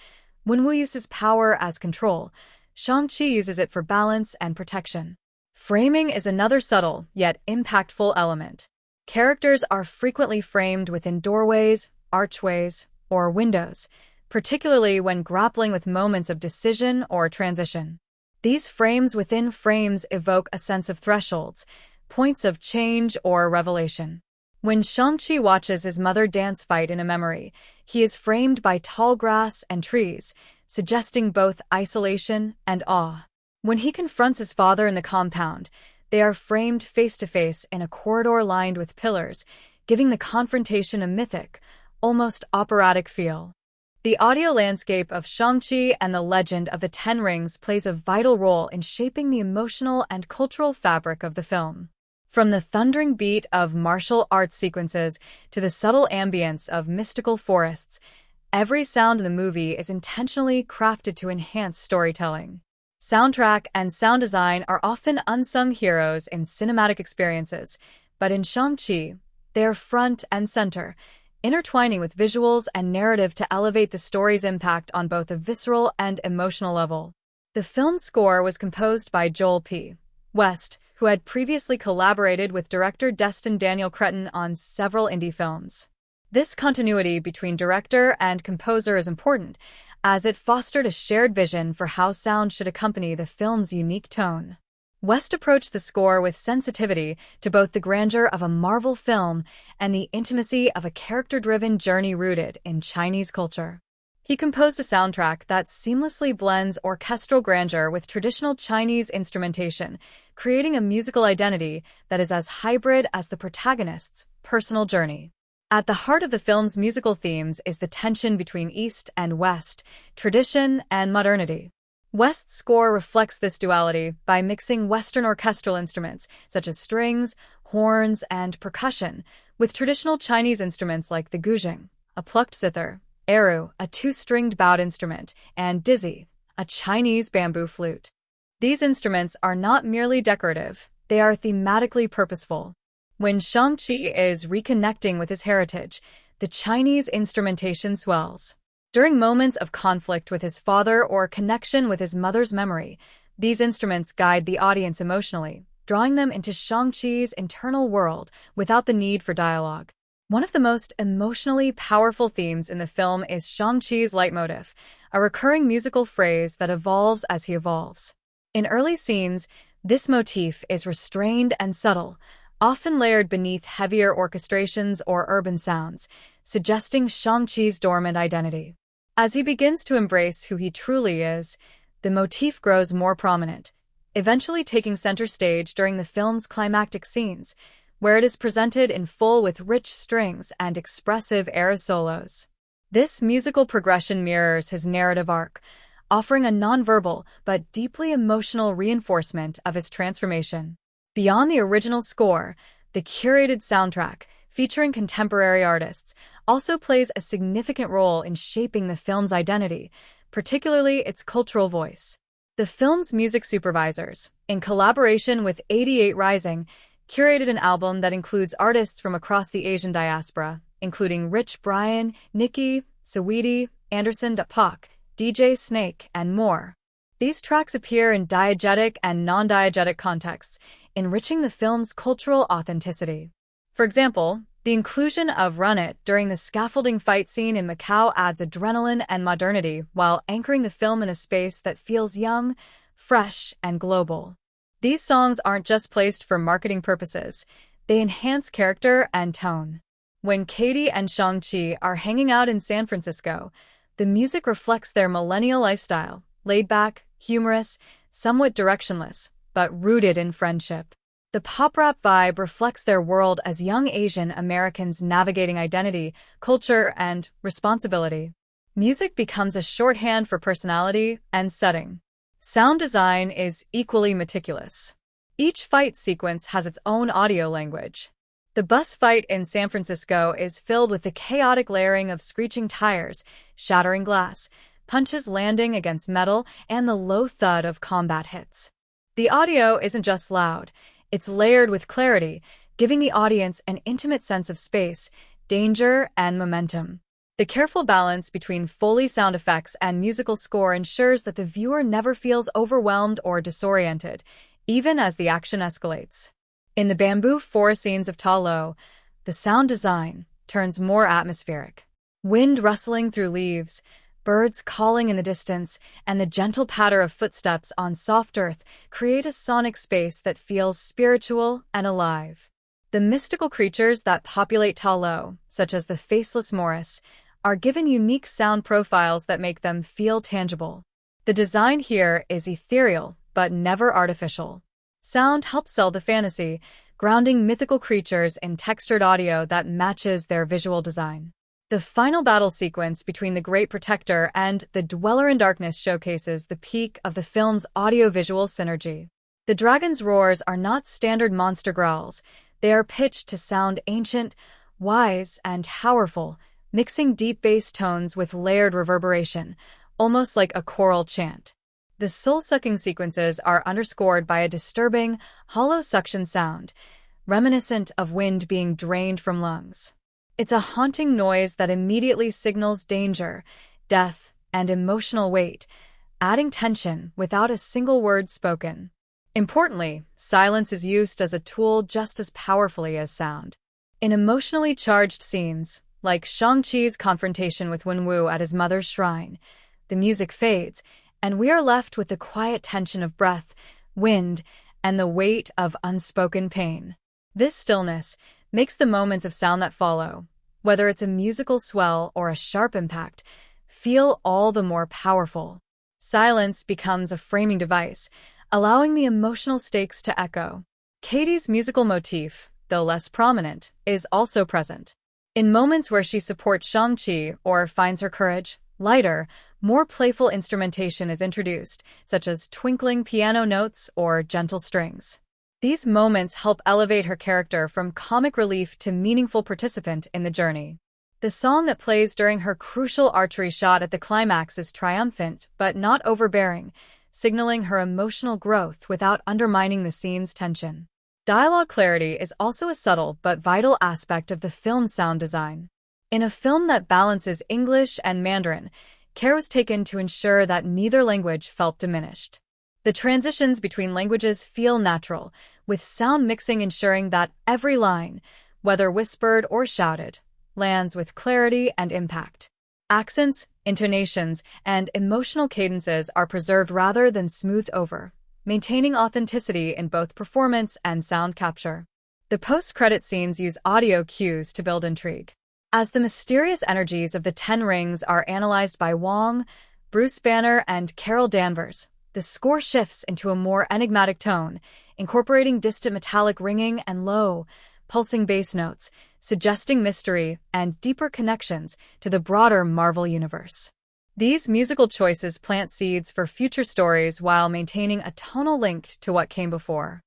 A: Wenwu uses power as control. Shang-Chi uses it for balance and protection. Framing is another subtle, yet impactful element. Characters are frequently framed within doorways, archways, or windows, particularly when grappling with moments of decision or transition. These frames within frames evoke a sense of thresholds, points of change or revelation. When Shang-Chi watches his mother dance fight in a memory, he is framed by tall grass and trees, suggesting both isolation and awe. When he confronts his father in the compound, they are framed face-to-face in a corridor lined with pillars, giving the confrontation a mythic, almost operatic feel. The audio landscape of Shang-Chi and the Legend of the Ten Rings plays a vital role in shaping the emotional and cultural fabric of the film. From the thundering beat of martial arts sequences to the subtle ambience of mystical forests, every sound in the movie is intentionally crafted to enhance storytelling. Soundtrack and sound design are often unsung heroes in cinematic experiences, but in Shang-Chi, they are front and center, intertwining with visuals and narrative to elevate the story's impact on both a visceral and emotional level. The film's score was composed by Joel P. West, who had previously collaborated with director Destin Daniel Cretton on several indie films. This continuity between director and composer is important, as it fostered a shared vision for how sound should accompany the film's unique tone. West approached the score with sensitivity to both the grandeur of a Marvel film and the intimacy of a character-driven journey rooted in Chinese culture. He composed a soundtrack that seamlessly blends orchestral grandeur with traditional Chinese instrumentation, creating a musical identity that is as hybrid as the protagonist's personal journey. At the heart of the film's musical themes is the tension between East and West, tradition and modernity. West's score reflects this duality by mixing Western orchestral instruments, such as strings, horns, and percussion, with traditional Chinese instruments like the guzheng, a plucked zither, eru, a two-stringed bowed instrument, and dizi, a Chinese bamboo flute. These instruments are not merely decorative, they are thematically purposeful. When Shang-Chi is reconnecting with his heritage, the Chinese instrumentation swells. During moments of conflict with his father or connection with his mother's memory, these instruments guide the audience emotionally, drawing them into Shang-Chi's internal world without the need for dialogue. One of the most emotionally powerful themes in the film is Shang-Chi's leitmotif, a recurring musical phrase that evolves as he evolves. In early scenes, this motif is restrained and subtle, often layered beneath heavier orchestrations or urban sounds, suggesting Shang-Chi's dormant identity. As he begins to embrace who he truly is, the motif grows more prominent, eventually taking center stage during the film's climactic scenes, where it is presented in full with rich strings and expressive air solos. This musical progression mirrors his narrative arc, offering a nonverbal but deeply emotional reinforcement of his transformation. Beyond the original score, the curated soundtrack, featuring contemporary artists, also plays a significant role in shaping the film's identity, particularly its cultural voice. The film's music supervisors, in collaboration with 88 Rising, curated an album that includes artists from across the Asian diaspora, including Rich Brian, Nicki, Saweetie, Anderson .Paak, DJ Snake, and more. These tracks appear in diegetic and non-diegetic contexts, enriching the film's cultural authenticity. For example, the inclusion of Run It during the scaffolding fight scene in Macau adds adrenaline and modernity while anchoring the film in a space that feels young, fresh, and global. These songs aren't just placed for marketing purposes, they enhance character and tone. When Katie and Shang-Chi are hanging out in San Francisco, the music reflects their millennial lifestyle, laid-back, humorous, somewhat directionless, but rooted in friendship. The pop-rap vibe reflects their world as young Asian Americans navigating identity, culture, and responsibility. Music becomes a shorthand for personality and setting. Sound design is equally meticulous. Each fight sequence has its own audio language. The bus fight in San Francisco is filled with the chaotic layering of screeching tires, shattering glass, punches landing against metal, and the low thud of combat hits. The audio isn't just loud, it's layered with clarity, giving the audience an intimate sense of space, danger, and momentum. The careful balance between Foley sound effects and musical score ensures that the viewer never feels overwhelmed or disoriented, even as the action escalates. In the bamboo forest scenes of Ta Lo, the sound design turns more atmospheric. Wind rustling through leaves, birds calling in the distance, and the gentle patter of footsteps on soft earth create a sonic space that feels spiritual and alive. The mystical creatures that populate Ta Lo, such as the faceless Morris, are given unique sound profiles that make them feel tangible. The design here is ethereal, but never artificial. Sound helps sell the fantasy, grounding mythical creatures in textured audio that matches their visual design. The final battle sequence between the Great Protector and the Dweller in Darkness showcases the peak of the film's audiovisual synergy. The dragon's roars are not standard monster growls. They are pitched to sound ancient, wise, and powerful, mixing deep bass tones with layered reverberation, almost like a choral chant. The soul-sucking sequences are underscored by a disturbing, hollow suction sound, reminiscent of wind being drained from lungs. It's a haunting noise that immediately signals danger, death, and emotional weight, adding tension without a single word spoken. Importantly, silence is used as a tool just as powerfully as sound. In emotionally charged scenes, like Shang-Chi's confrontation with Wenwu at his mother's shrine, the music fades, and we are left with the quiet tension of breath, wind, and the weight of unspoken pain. This stillness makes the moments of sound that follow, whether it's a musical swell or a sharp impact, feel all the more powerful. Silence becomes a framing device, allowing the emotional stakes to echo. Katie's musical motif, though less prominent, is also present. In moments where she supports Shang-Chi or finds her courage, lighter, more playful instrumentation is introduced, such as twinkling piano notes or gentle strings. These moments help elevate her character from comic relief to meaningful participant in the journey. The song that plays during her crucial archery shot at the climax is triumphant but not overbearing, signaling her emotional growth without undermining the scene's tension. Dialogue clarity is also a subtle but vital aspect of the film's sound design. In a film that balances English and Mandarin, care was taken to ensure that neither language felt diminished. The transitions between languages feel natural, with sound mixing ensuring that every line, whether whispered or shouted, lands with clarity and impact. Accents, intonations, and emotional cadences are preserved rather than smoothed over, maintaining authenticity in both performance and sound capture. The post-credit scenes use audio cues to build intrigue. As the mysterious energies of the Ten Rings are analyzed by Wong, Bruce Banner, and Carol Danvers, the score shifts into a more enigmatic tone, incorporating distant metallic ringing and low, pulsing bass notes, suggesting mystery and deeper connections to the broader Marvel universe. These musical choices plant seeds for future stories while maintaining a tonal link to what came before.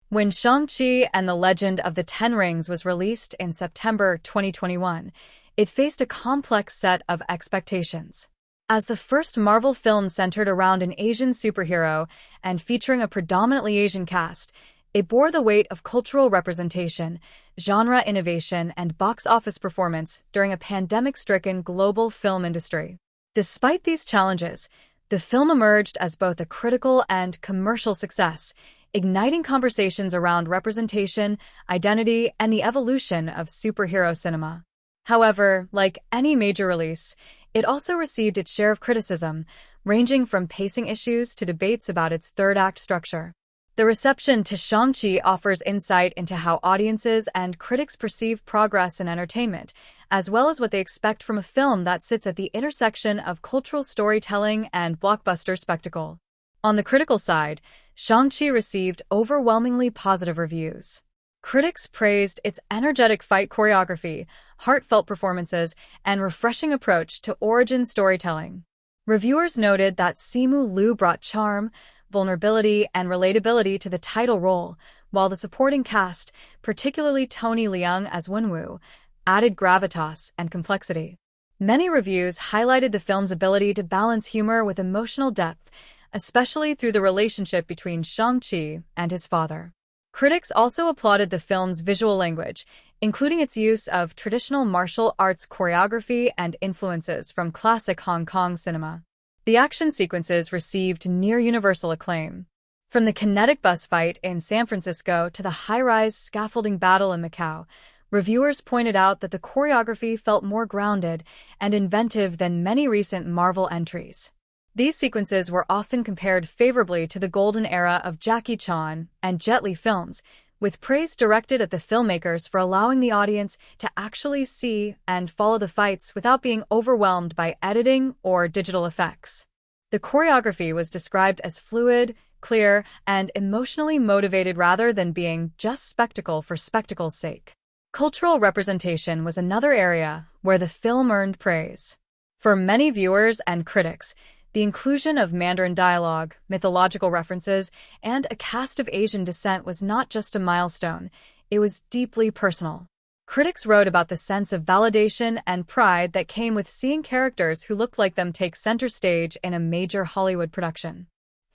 A: When Shang-Chi and the Legend of the Ten Rings was released in September 2021, it faced a complex set of expectations. As the first Marvel film centered around an Asian superhero and featuring a predominantly Asian cast, it bore the weight of cultural representation, genre innovation, and box office performance during a pandemic-stricken global film industry. Despite these challenges, the film emerged as both a critical and commercial success, igniting conversations around representation, identity, and the evolution of superhero cinema. However, like any major release, it also received its share of criticism, ranging from pacing issues to debates about its third-act structure. The reception to Shang-Chi offers insight into how audiences and critics perceive progress in entertainment, as well as what they expect from a film that sits at the intersection of cultural storytelling and blockbuster spectacle. On the critical side, Shang-Chi received overwhelmingly positive reviews. Critics praised its energetic fight choreography, heartfelt performances, and refreshing approach to origin storytelling. Reviewers noted that Simu Liu brought charm, vulnerability, and relatability to the title role, while the supporting cast, particularly Tony Leung as Wenwu, added gravitas and complexity. Many reviews highlighted the film's ability to balance humor with emotional depth, especially through the relationship between Shang-Chi and his father. Critics also applauded the film's visual language, including its use of traditional martial arts choreography and influences from classic Hong Kong cinema. The action sequences received near-universal acclaim. From the kinetic bus fight in San Francisco to the high-rise scaffolding battle in Macau, reviewers pointed out that the choreography felt more grounded and inventive than many recent Marvel entries. These sequences were often compared favorably to the golden era of Jackie Chan and Jet Li films, with praise directed at the filmmakers for allowing the audience to actually see and follow the fights without being overwhelmed by editing or digital effects. The choreography was described as fluid, clear, and emotionally motivated rather than being just spectacle for spectacle's sake. Cultural representation was another area where the film earned praise. For many viewers and critics, the inclusion of Mandarin dialogue, mythological references, and a cast of Asian descent was not just a milestone, it was deeply personal. Critics wrote about the sense of validation and pride that came with seeing characters who looked like them take center stage in a major Hollywood production.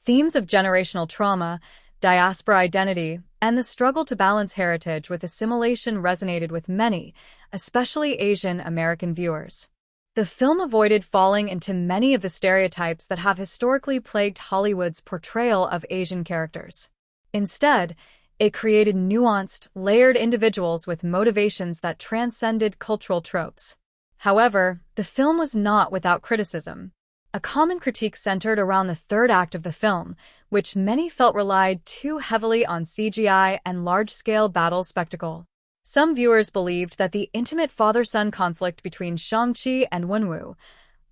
A: Themes of generational trauma, diaspora identity, and the struggle to balance heritage with assimilation resonated with many, especially Asian American viewers. The film avoided falling into many of the stereotypes that have historically plagued Hollywood's portrayal of Asian characters. Instead, it created nuanced, layered individuals with motivations that transcended cultural tropes. However, the film was not without criticism. A common critique centered around the third act of the film, which many felt relied too heavily on CGI and large-scale battle spectacle. Some viewers believed that the intimate father-son conflict between Shang-Chi and Wenwu,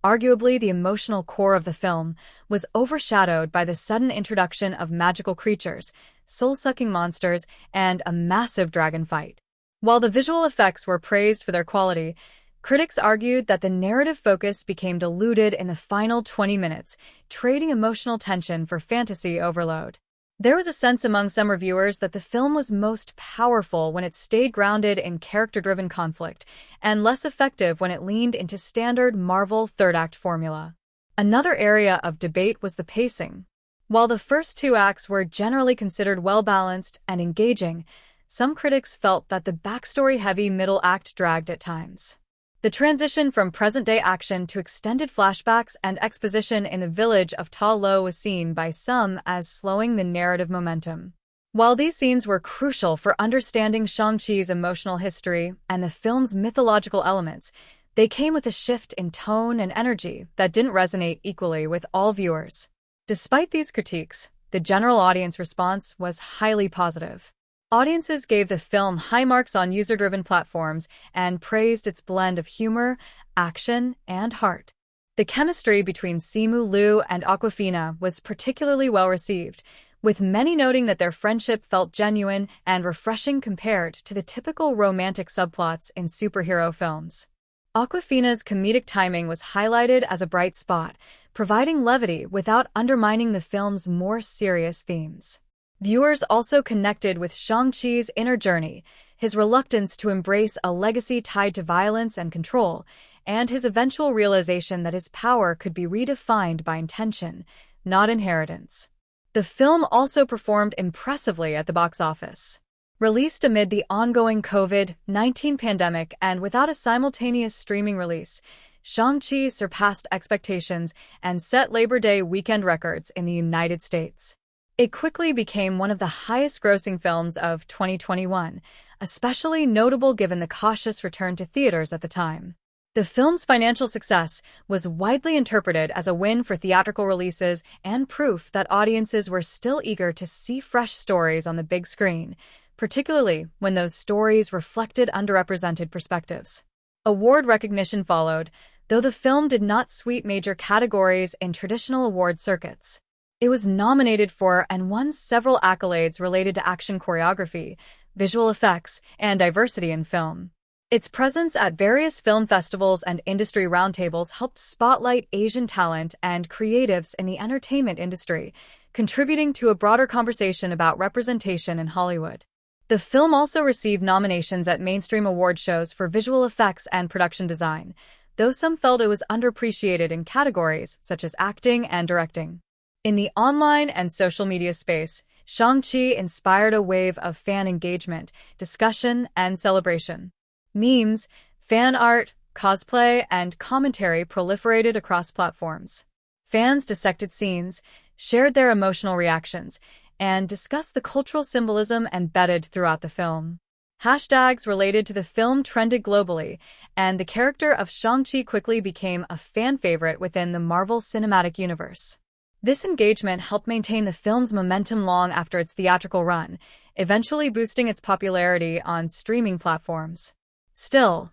A: arguably the emotional core of the film, was overshadowed by the sudden introduction of magical creatures, soul-sucking monsters, and a massive dragon fight. While the visual effects were praised for their quality, critics argued that the narrative focus became diluted in the final 20 minutes, trading emotional tension for fantasy overload. There was a sense among some reviewers that the film was most powerful when it stayed grounded in character-driven conflict, and less effective when it leaned into standard Marvel third-act formula. Another area of debate was the pacing. While the first two acts were generally considered well-balanced and engaging, some critics felt that the backstory-heavy middle act dragged at times. The transition from present-day action to extended flashbacks and exposition in the village of Ta Lo was seen by some as slowing the narrative momentum. While these scenes were crucial for understanding Shang-Chi's emotional history and the film's mythological elements, they came with a shift in tone and energy that didn't resonate equally with all viewers. Despite these critiques, the general audience response was highly positive. Audiences gave the film high marks on user-driven platforms and praised its blend of humor, action, and heart. The chemistry between Simu Liu and Awkwafina was particularly well received, with many noting that their friendship felt genuine and refreshing compared to the typical romantic subplots in superhero films. Awkwafina's comedic timing was highlighted as a bright spot, providing levity without undermining the film's more serious themes. Viewers also connected with Shang-Chi's inner journey, his reluctance to embrace a legacy tied to violence and control, and his eventual realization that his power could be redefined by intention, not inheritance. The film also performed impressively at the box office. Released amid the ongoing COVID-19 pandemic and without a simultaneous streaming release, Shang-Chi surpassed expectations and set Labor Day weekend records in the United States. It quickly became one of the highest-grossing films of 2021, especially notable given the cautious return to theaters at the time. The film's financial success was widely interpreted as a win for theatrical releases and proof that audiences were still eager to see fresh stories on the big screen, particularly when those stories reflected underrepresented perspectives. Award recognition followed, though the film did not sweep major categories in traditional award circuits. It was nominated for and won several accolades related to action choreography, visual effects, and diversity in film. Its presence at various film festivals and industry roundtables helped spotlight Asian talent and creatives in the entertainment industry, contributing to a broader conversation about representation in Hollywood. The film also received nominations at mainstream award shows for visual effects and production design, though some felt it was underappreciated in categories such as acting and directing. In the online and social media space, Shang-Chi inspired a wave of fan engagement, discussion, and celebration. Memes, fan art, cosplay, and commentary proliferated across platforms. Fans dissected scenes, shared their emotional reactions, and discussed the cultural symbolism embedded throughout the film. Hashtags related to the film trended globally, and the character of Shang-Chi quickly became a fan favorite within the Marvel Cinematic Universe. This engagement helped maintain the film's momentum long after its theatrical run, eventually boosting its popularity on streaming platforms. Still,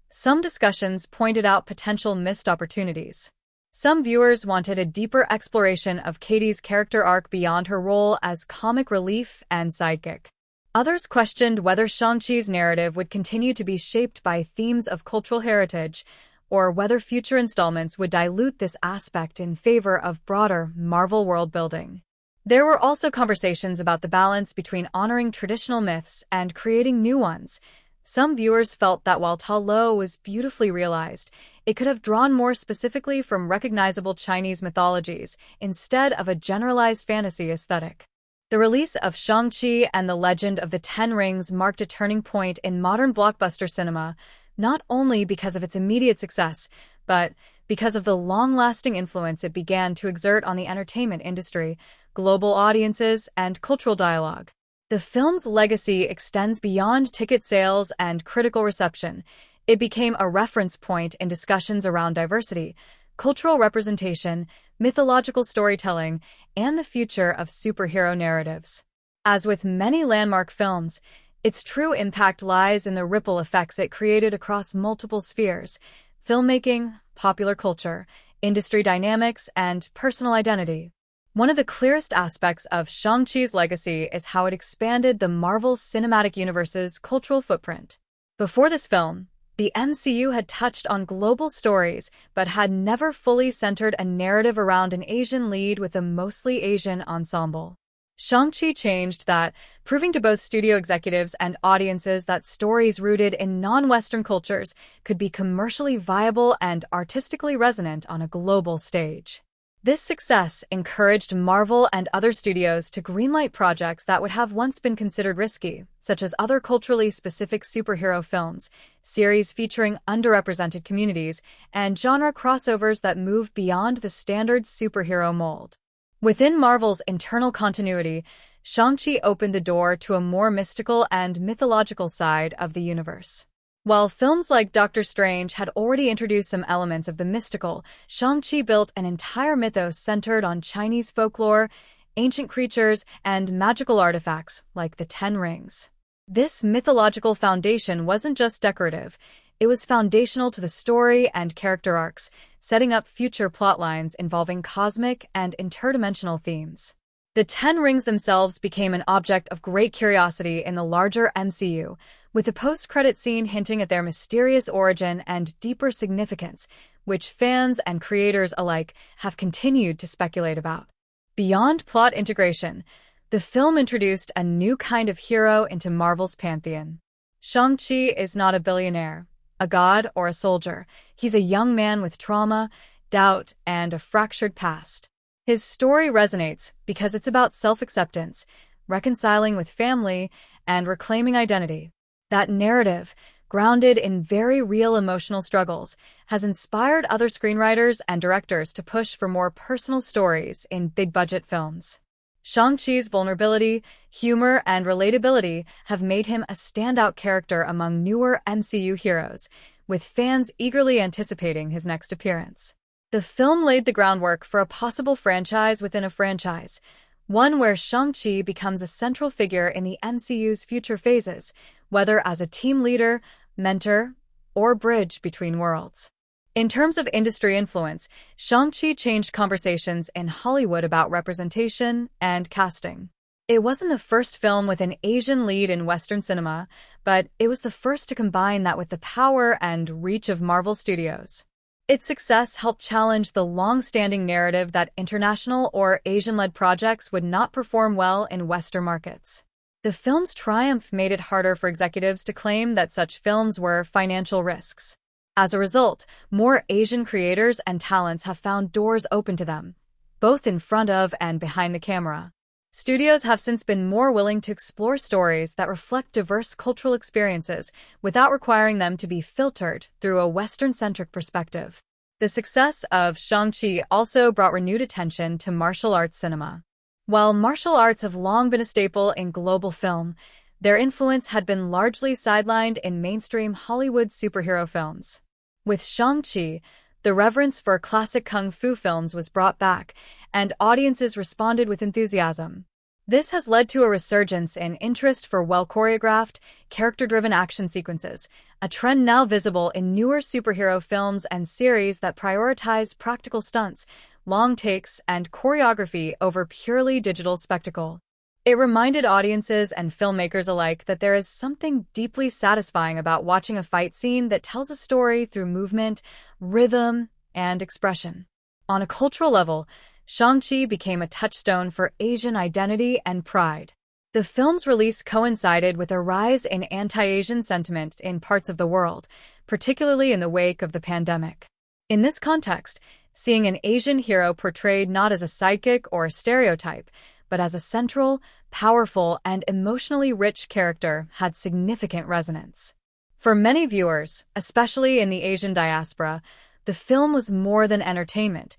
A: some discussions pointed out potential missed opportunities. Some viewers wanted a deeper exploration of Katie's character arc beyond her role as comic relief and sidekick. Others questioned whether Shang-Chi's narrative would continue to be shaped by themes of cultural heritage, or whether future installments would dilute this aspect in favor of broader Marvel world-building. There were also conversations about the balance between honoring traditional myths and creating new ones. Some viewers felt that while Ta Lo was beautifully realized, it could have drawn more specifically from recognizable Chinese mythologies instead of a generalized fantasy aesthetic. The release of Shang-Chi and the Legend of the Ten Rings marked a turning point in modern blockbuster cinema, not only because of its immediate success, but because of the long-lasting influence it began to exert on the entertainment industry, global audiences, and cultural dialogue. The film's legacy extends beyond ticket sales and critical reception. It became a reference point in discussions around diversity, cultural representation, mythological storytelling, and the future of superhero narratives. As with many landmark films, its true impact lies in the ripple effects it created across multiple spheres: filmmaking, popular culture, industry dynamics, and personal identity. One of the clearest aspects of Shang-Chi's legacy is how it expanded the Marvel Cinematic Universe's cultural footprint. Before this film, the MCU had touched on global stories, but had never fully centered a narrative around an Asian lead with a mostly Asian ensemble. Shang-Chi changed that, proving to both studio executives and audiences that stories rooted in non-Western cultures could be commercially viable and artistically resonant on a global stage. This success encouraged Marvel and other studios to greenlight projects that would have once been considered risky, such as other culturally specific superhero films, series featuring underrepresented communities, and genre crossovers that move beyond the standard superhero mold. Within Marvel's internal continuity, Shang-Chi opened the door to a more mystical and mythological side of the universe. While films like Doctor Strange had already introduced some elements of the mystical, Shang-Chi built an entire mythos centered on Chinese folklore, ancient creatures, and magical artifacts like the Ten Rings. This mythological foundation wasn't just decorative, it was foundational to the story and character arcs, setting up future plotlines involving cosmic and interdimensional themes. The Ten Rings themselves became an object of great curiosity in the larger MCU, with the post-credit scene hinting at their mysterious origin and deeper significance, which fans and creators alike have continued to speculate about. Beyond plot integration, the film introduced a new kind of hero into Marvel's pantheon. Shang-Chi is not a billionaire, a god, or a soldier. He's a young man with trauma, doubt, and a fractured past. His story resonates because it's about self-acceptance, reconciling with family, and reclaiming identity. That narrative, grounded in very real emotional struggles, has inspired other screenwriters and directors to push for more personal stories in big-budget films. Shang-Chi's vulnerability, humor, and relatability have made him a standout character among newer MCU heroes, with fans eagerly anticipating his next appearance. The film laid the groundwork for a possible franchise within a franchise, one where Shang-Chi becomes a central figure in the MCU's future phases, whether as a team leader, mentor, or bridge between worlds. In terms of industry influence, Shang-Chi changed conversations in Hollywood about representation and casting. It wasn't the first film with an Asian lead in Western cinema, but it was the first to combine that with the power and reach of Marvel Studios. Its success helped challenge the long-standing narrative that international or Asian-led projects would not perform well in Western markets. The film's triumph made it harder for executives to claim that such films were financial risks. As a result, more Asian creators and talents have found doors open to them, both in front of and behind the camera. Studios have since been more willing to explore stories that reflect diverse cultural experiences without requiring them to be filtered through a Western-centric perspective. The success of Shang-Chi also brought renewed attention to martial arts cinema. While martial arts have long been a staple in global film, their influence had been largely sidelined in mainstream Hollywood superhero films. With Shang-Chi, the reverence for classic kung fu films was brought back, and audiences responded with enthusiasm. This has led to a resurgence in interest for well-choreographed, character-driven action sequences, a trend now visible in newer superhero films and series that prioritize practical stunts, long takes, and choreography over purely digital spectacle. It reminded audiences and filmmakers alike that there is something deeply satisfying about watching a fight scene that tells a story through movement, rhythm, and expression. On a cultural level, Shang-Chi became a touchstone for Asian identity and pride. The film's release coincided with a rise in anti-Asian sentiment in parts of the world, particularly in the wake of the pandemic. In this context, seeing an Asian hero portrayed not as a sidekick or a stereotype, but as a central, powerful, and emotionally rich character had significant resonance. For many viewers, especially in the Asian diaspora, the film was more than entertainment.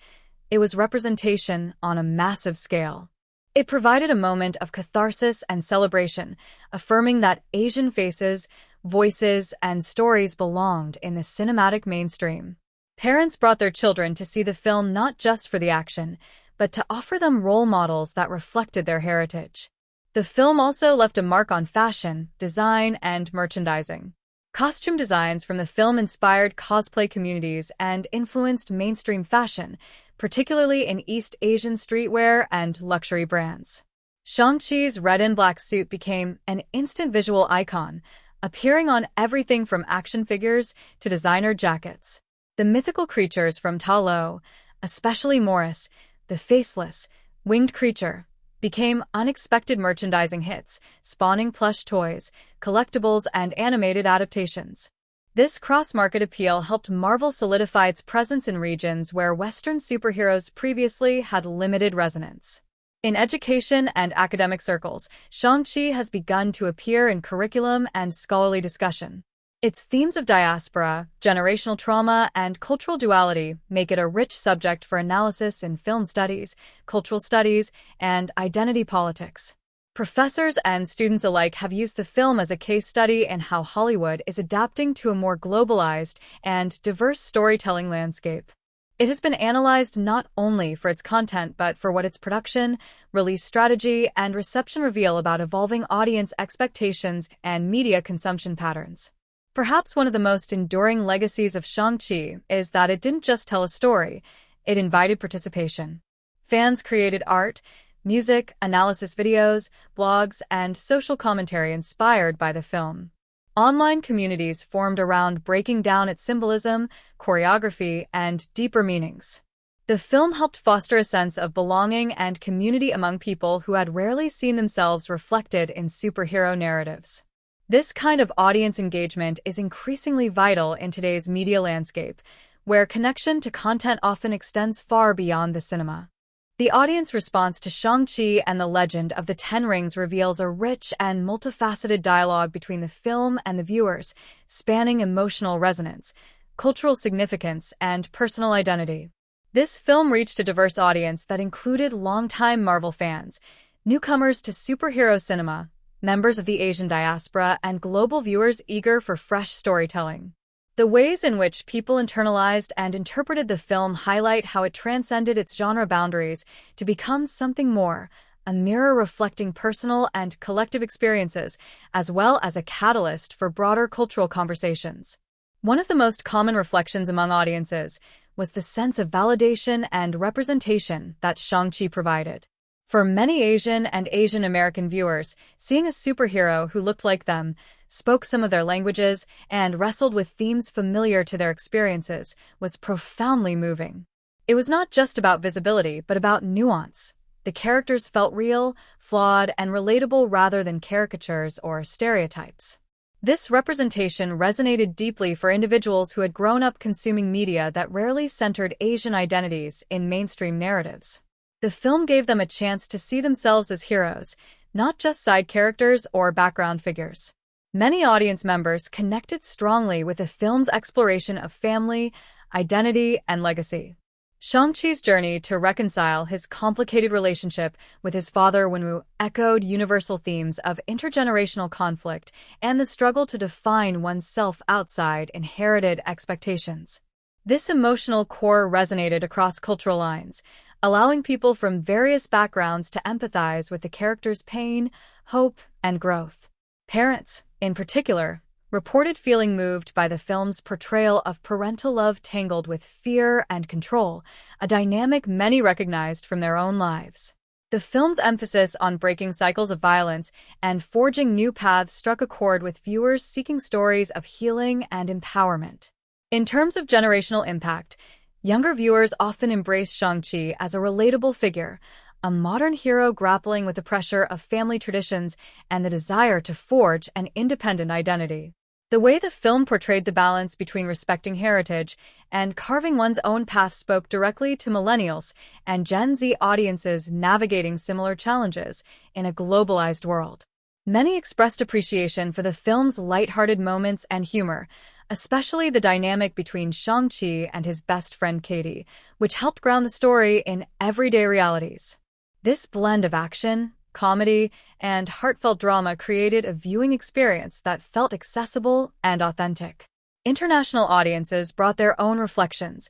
A: It was representation on a massive scale. It provided a moment of catharsis and celebration, affirming that Asian faces, voices, and stories belonged in the cinematic mainstream. Parents brought their children to see the film not just for the action, but to offer them role models that reflected their heritage. The film also left a mark on fashion, design, and merchandising. Costume designs from the film inspired cosplay communities and influenced mainstream fashion, particularly in East Asian streetwear and luxury brands. Shang-Chi's red and black suit became an instant visual icon, appearing on everything from action figures to designer jackets. The mythical creatures from Ta Lo, especially Morris, the faceless, winged creature, became unexpected merchandising hits, spawning plush toys, collectibles, and animated adaptations. This cross-market appeal helped Marvel solidify its presence in regions where Western superheroes previously had limited resonance. In education and academic circles, Shang-Chi has begun to appear in curriculum and scholarly discussion. Its themes of diaspora, generational trauma, and cultural duality make it a rich subject for analysis in film studies, cultural studies, and identity politics. Professors and students alike have used the film as a case study in how Hollywood is adapting to a more globalized and diverse storytelling landscape. It has been analyzed not only for its content but for what its production, release strategy, and reception reveal about evolving audience expectations and media consumption patterns. Perhaps one of the most enduring legacies of Shang-Chi is that it didn't just tell a story, it invited participation. Fans created art, music, analysis videos, blogs, and social commentary inspired by the film. Online communities formed around breaking down its symbolism, choreography, and deeper meanings. The film helped foster a sense of belonging and community among people who had rarely seen themselves reflected in superhero narratives. This kind of audience engagement is increasingly vital in today's media landscape, where connection to content often extends far beyond the cinema. The audience response to Shang-Chi and the Legend of the Ten Rings reveals a rich and multifaceted dialogue between the film and the viewers, spanning emotional resonance, cultural significance, and personal identity. This film reached a diverse audience that included longtime Marvel fans, newcomers to superhero cinema, members of the Asian diaspora, and global viewers eager for fresh storytelling. The ways in which people internalized and interpreted the film highlight how it transcended its genre boundaries to become something more, a mirror reflecting personal and collective experiences, as well as a catalyst for broader cultural conversations. One of the most common reflections among audiences was the sense of validation and representation that Shang-Chi provided. For many Asian and Asian American viewers, seeing a superhero who looked like them, spoke some of their languages, and wrestled with themes familiar to their experiences, was profoundly moving. It was not just about visibility, but about nuance. The characters felt real, flawed, and relatable rather than caricatures or stereotypes. This representation resonated deeply for individuals who had grown up consuming media that rarely centered Asian identities in mainstream narratives. The film gave them a chance to see themselves as heroes, not just side characters or background figures. Many audience members connected strongly with the film's exploration of family, identity, and legacy. Shang-Chi's journey to reconcile his complicated relationship with his father Wenwu echoed universal themes of intergenerational conflict and the struggle to define oneself outside inherited expectations. This emotional core resonated across cultural lines, allowing people from various backgrounds to empathize with the character's pain, hope, and growth. Parents, in particular, reported feeling moved by the film's portrayal of parental love tangled with fear and control, a dynamic many recognized from their own lives. The film's emphasis on breaking cycles of violence and forging new paths struck a chord with viewers seeking stories of healing and empowerment. In terms of generational impact, younger viewers often embrace Shang-Chi as a relatable figure, a modern hero grappling with the pressure of family traditions and the desire to forge an independent identity. The way the film portrayed the balance between respecting heritage and carving one's own path spoke directly to millennials and Gen Z audiences navigating similar challenges in a globalized world. Many expressed appreciation for the film's lighthearted moments and humor, especially the dynamic between Shang-Chi and his best friend Katie, which helped ground the story in everyday realities. This blend of action, comedy, and heartfelt drama created a viewing experience that felt accessible and authentic. International audiences brought their own reflections,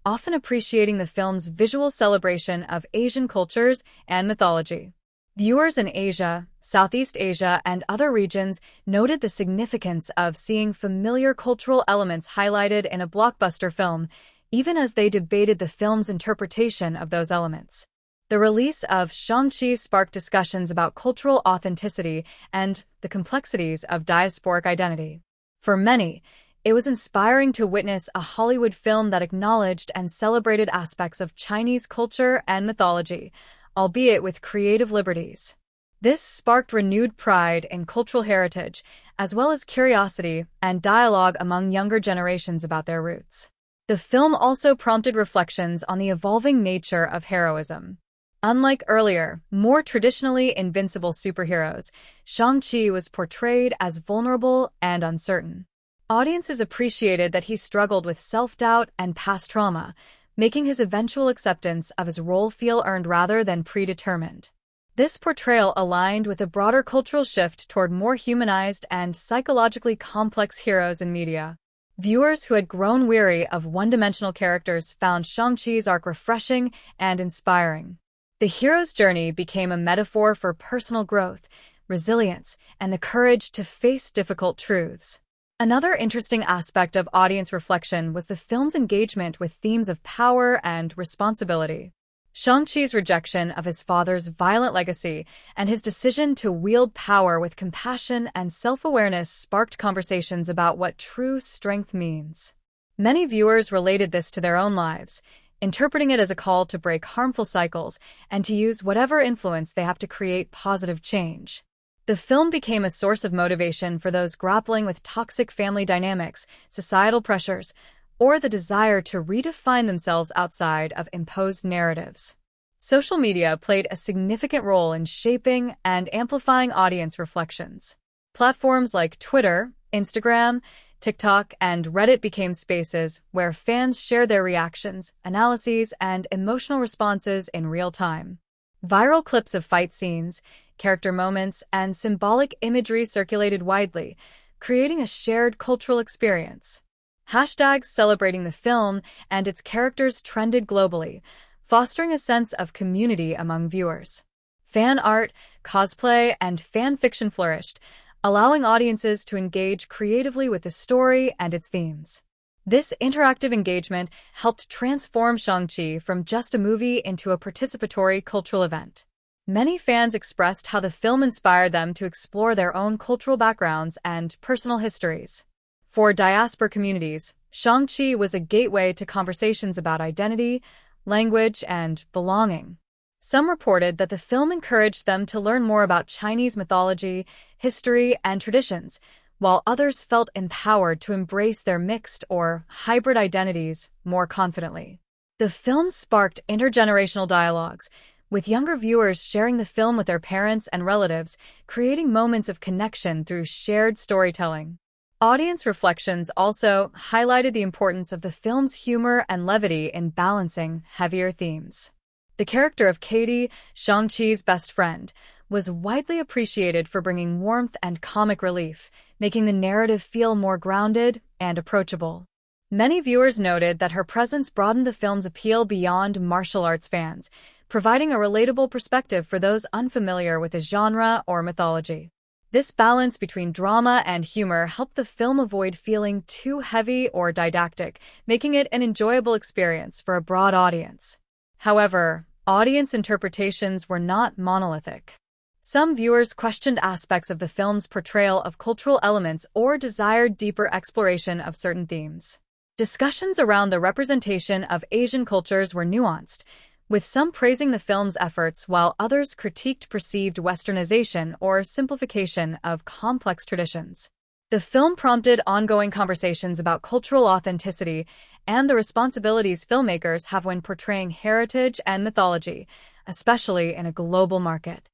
A: often appreciating the film's visual celebration of Asian cultures and mythology. Viewers in Asia, Southeast Asia, and other regions noted the significance of seeing familiar cultural elements highlighted in a blockbuster film, even as they debated the film's interpretation of those elements. The release of Shang-Chi sparked discussions about cultural authenticity and the complexities of diasporic identity. For many, it was inspiring to witness a Hollywood film that acknowledged and celebrated aspects of Chinese culture and mythology, albeit with creative liberties. This sparked renewed pride in cultural heritage, as well as curiosity and dialogue among younger generations about their roots. The film also prompted reflections on the evolving nature of heroism. Unlike earlier, more traditionally invincible superheroes, Shang-Chi was portrayed as vulnerable and uncertain. Audiences appreciated that he struggled with self-doubt and past trauma, making his eventual acceptance of his role feel earned rather than predetermined. This portrayal aligned with a broader cultural shift toward more humanized and psychologically complex heroes in media. Viewers who had grown weary of one-dimensional characters found Shang-Chi's arc refreshing and inspiring. The hero's journey became a metaphor for personal growth, resilience, and the courage to face difficult truths. Another interesting aspect of audience reflection was the film's engagement with themes of power and responsibility. Shang-Chi's rejection of his father's violent legacy and his decision to wield power with compassion and self-awareness sparked conversations about what true strength means. Many viewers related this to their own lives, interpreting it as a call to break harmful cycles and to use whatever influence they have to create positive change. The film became a source of motivation for those grappling with toxic family dynamics, societal pressures, or the desire to redefine themselves outside of imposed narratives. Social media played a significant role in shaping and amplifying audience reflections. Platforms like Twitter, Instagram, TikTok, and Reddit became spaces where fans shared their reactions, analyses, and emotional responses in real time. Viral clips of fight scenes, character moments, and symbolic imagery circulated widely, creating a shared cultural experience. Hashtags celebrating the film and its characters trended globally, fostering a sense of community among viewers. Fan art, cosplay, and fan fiction flourished, allowing audiences to engage creatively with the story and its themes. This interactive engagement helped transform Shang-Chi from just a movie into a participatory cultural event. Many fans expressed how the film inspired them to explore their own cultural backgrounds and personal histories. For diaspora communities, Shang-Chi was a gateway to conversations about identity, language, and belonging. Some reported that the film encouraged them to learn more about Chinese mythology, history, and traditions, while others felt empowered to embrace their mixed or hybrid identities more confidently. The film sparked intergenerational dialogues, with younger viewers sharing the film with their parents and relatives, creating moments of connection through shared storytelling. Audience reflections also highlighted the importance of the film's humor and levity in balancing heavier themes. The character of Katie, Shang-Chi's best friend, was widely appreciated for bringing warmth and comic relief, making the narrative feel more grounded and approachable. Many viewers noted that her presence broadened the film's appeal beyond martial arts fans, providing a relatable perspective for those unfamiliar with the genre or mythology. This balance between drama and humor helped the film avoid feeling too heavy or didactic, making it an enjoyable experience for a broad audience. However, audience interpretations were not monolithic. Some viewers questioned aspects of the film's portrayal of cultural elements or desired deeper exploration of certain themes. Discussions around the representation of Asian cultures were nuanced, with some praising the film's efforts while others critiqued perceived westernization or simplification of complex traditions. The film prompted ongoing conversations about cultural authenticity and the responsibilities filmmakers have when portraying heritage and mythology, especially in a global market.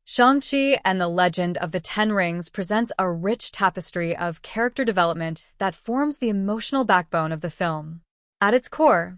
A: Shang-Chi and the Legend of the Ten Rings presents a rich tapestry of character development that forms the emotional backbone of the film. At its core,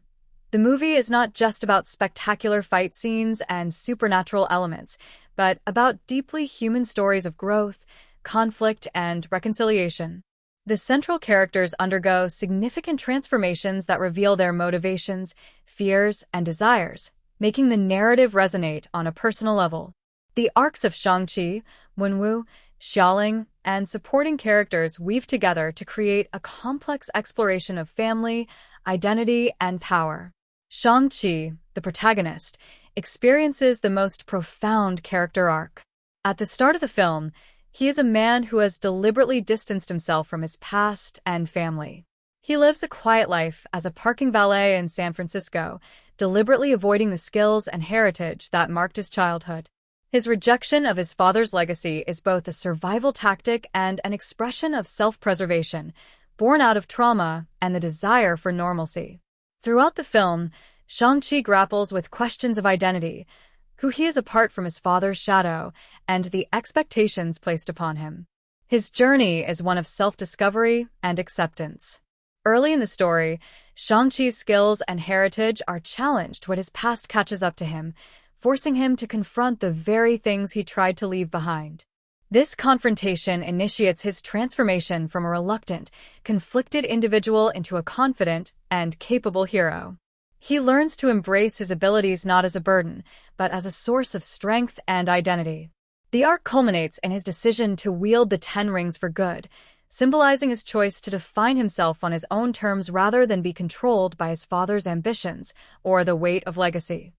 A: the movie is not just about spectacular fight scenes and supernatural elements, but about deeply human stories of growth, conflict, and reconciliation. The central characters undergo significant transformations that reveal their motivations, fears, and desires, making the narrative resonate on a personal level. The arcs of Shang-Chi, Wenwu, Xiaoling, and supporting characters weave together to create a complex exploration of family, identity, and power. Shang-Chi, the protagonist, experiences the most profound character arc. At the start of the film, he is a man who has deliberately distanced himself from his past and family. He lives a quiet life as a parking valet in San Francisco, deliberately avoiding the skills and heritage that marked his childhood. His rejection of his father's legacy is both a survival tactic and an expression of self-preservation, born out of trauma and the desire for normalcy. Throughout the film, Shang-Chi grapples with questions of identity, who he is apart from his father's shadow, and the expectations placed upon him. His journey is one of self-discovery and acceptance. Early in the story, Shang-Chi's skills and heritage are challenged when his past catches up to him, forcing him to confront the very things he tried to leave behind. This confrontation initiates his transformation from a reluctant, conflicted individual into a confident and capable hero. He learns to embrace his abilities not as a burden, but as a source of strength and identity. The arc culminates in his decision to wield the Ten Rings for good, symbolizing his choice to define himself on his own terms rather than be controlled by his father's ambitions or the weight of legacy.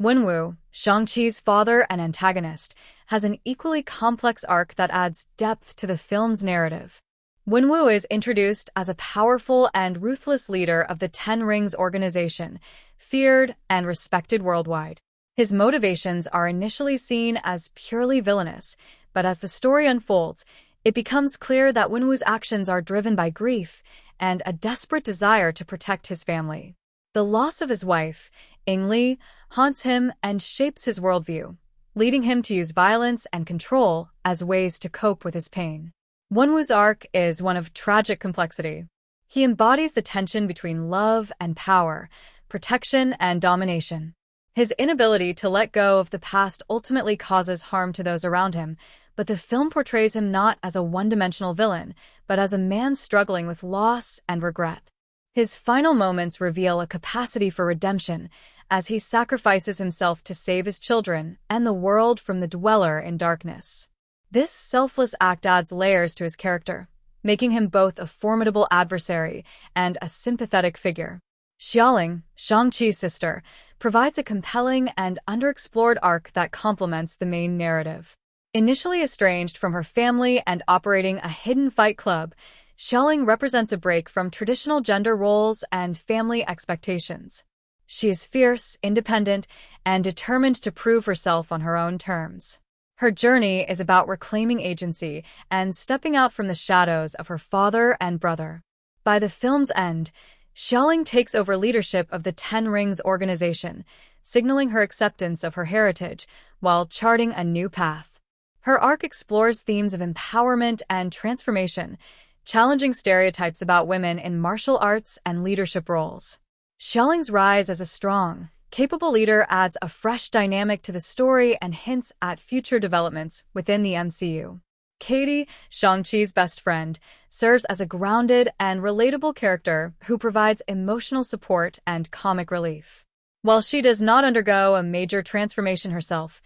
A: Wenwu, Shang-Chi's father and antagonist, has an equally complex arc that adds depth to the film's narrative. Wenwu is introduced as a powerful and ruthless leader of the Ten Rings organization, feared and respected worldwide. His motivations are initially seen as purely villainous, but as the story unfolds, it becomes clear that Wenwu's actions are driven by grief and a desperate desire to protect his family. The loss of his wife, Li, haunts him and shapes his worldview, leading him to use violence and control as ways to cope with his pain. Wenwu's arc is one of tragic complexity. He embodies the tension between love and power, protection and domination. His inability to let go of the past ultimately causes harm to those around him, but the film portrays him not as a one-dimensional villain, but as a man struggling with loss and regret. His final moments reveal a capacity for redemption, as he sacrifices himself to save his children and the world from the dweller in darkness. This selfless act adds layers to his character, making him both a formidable adversary and a sympathetic figure. Xialing, Shang-Chi's sister, provides a compelling and underexplored arc that complements the main narrative. Initially estranged from her family and operating a hidden fight club, Xialing represents a break from traditional gender roles and family expectations. She is fierce, independent, and determined to prove herself on her own terms. Her journey is about reclaiming agency and stepping out from the shadows of her father and brother. By the film's end, Xialing takes over leadership of the Ten Rings organization, signaling her acceptance of her heritage while charting a new path. Her arc explores themes of empowerment and transformation, challenging stereotypes about women in martial arts and leadership roles. Xialing's rise as a strong, capable leader adds a fresh dynamic to the story and hints at future developments within the MCU. Katie, Shang-Chi's best friend, serves as a grounded and relatable character who provides emotional support and comic relief. While she does not undergo a major transformation herself,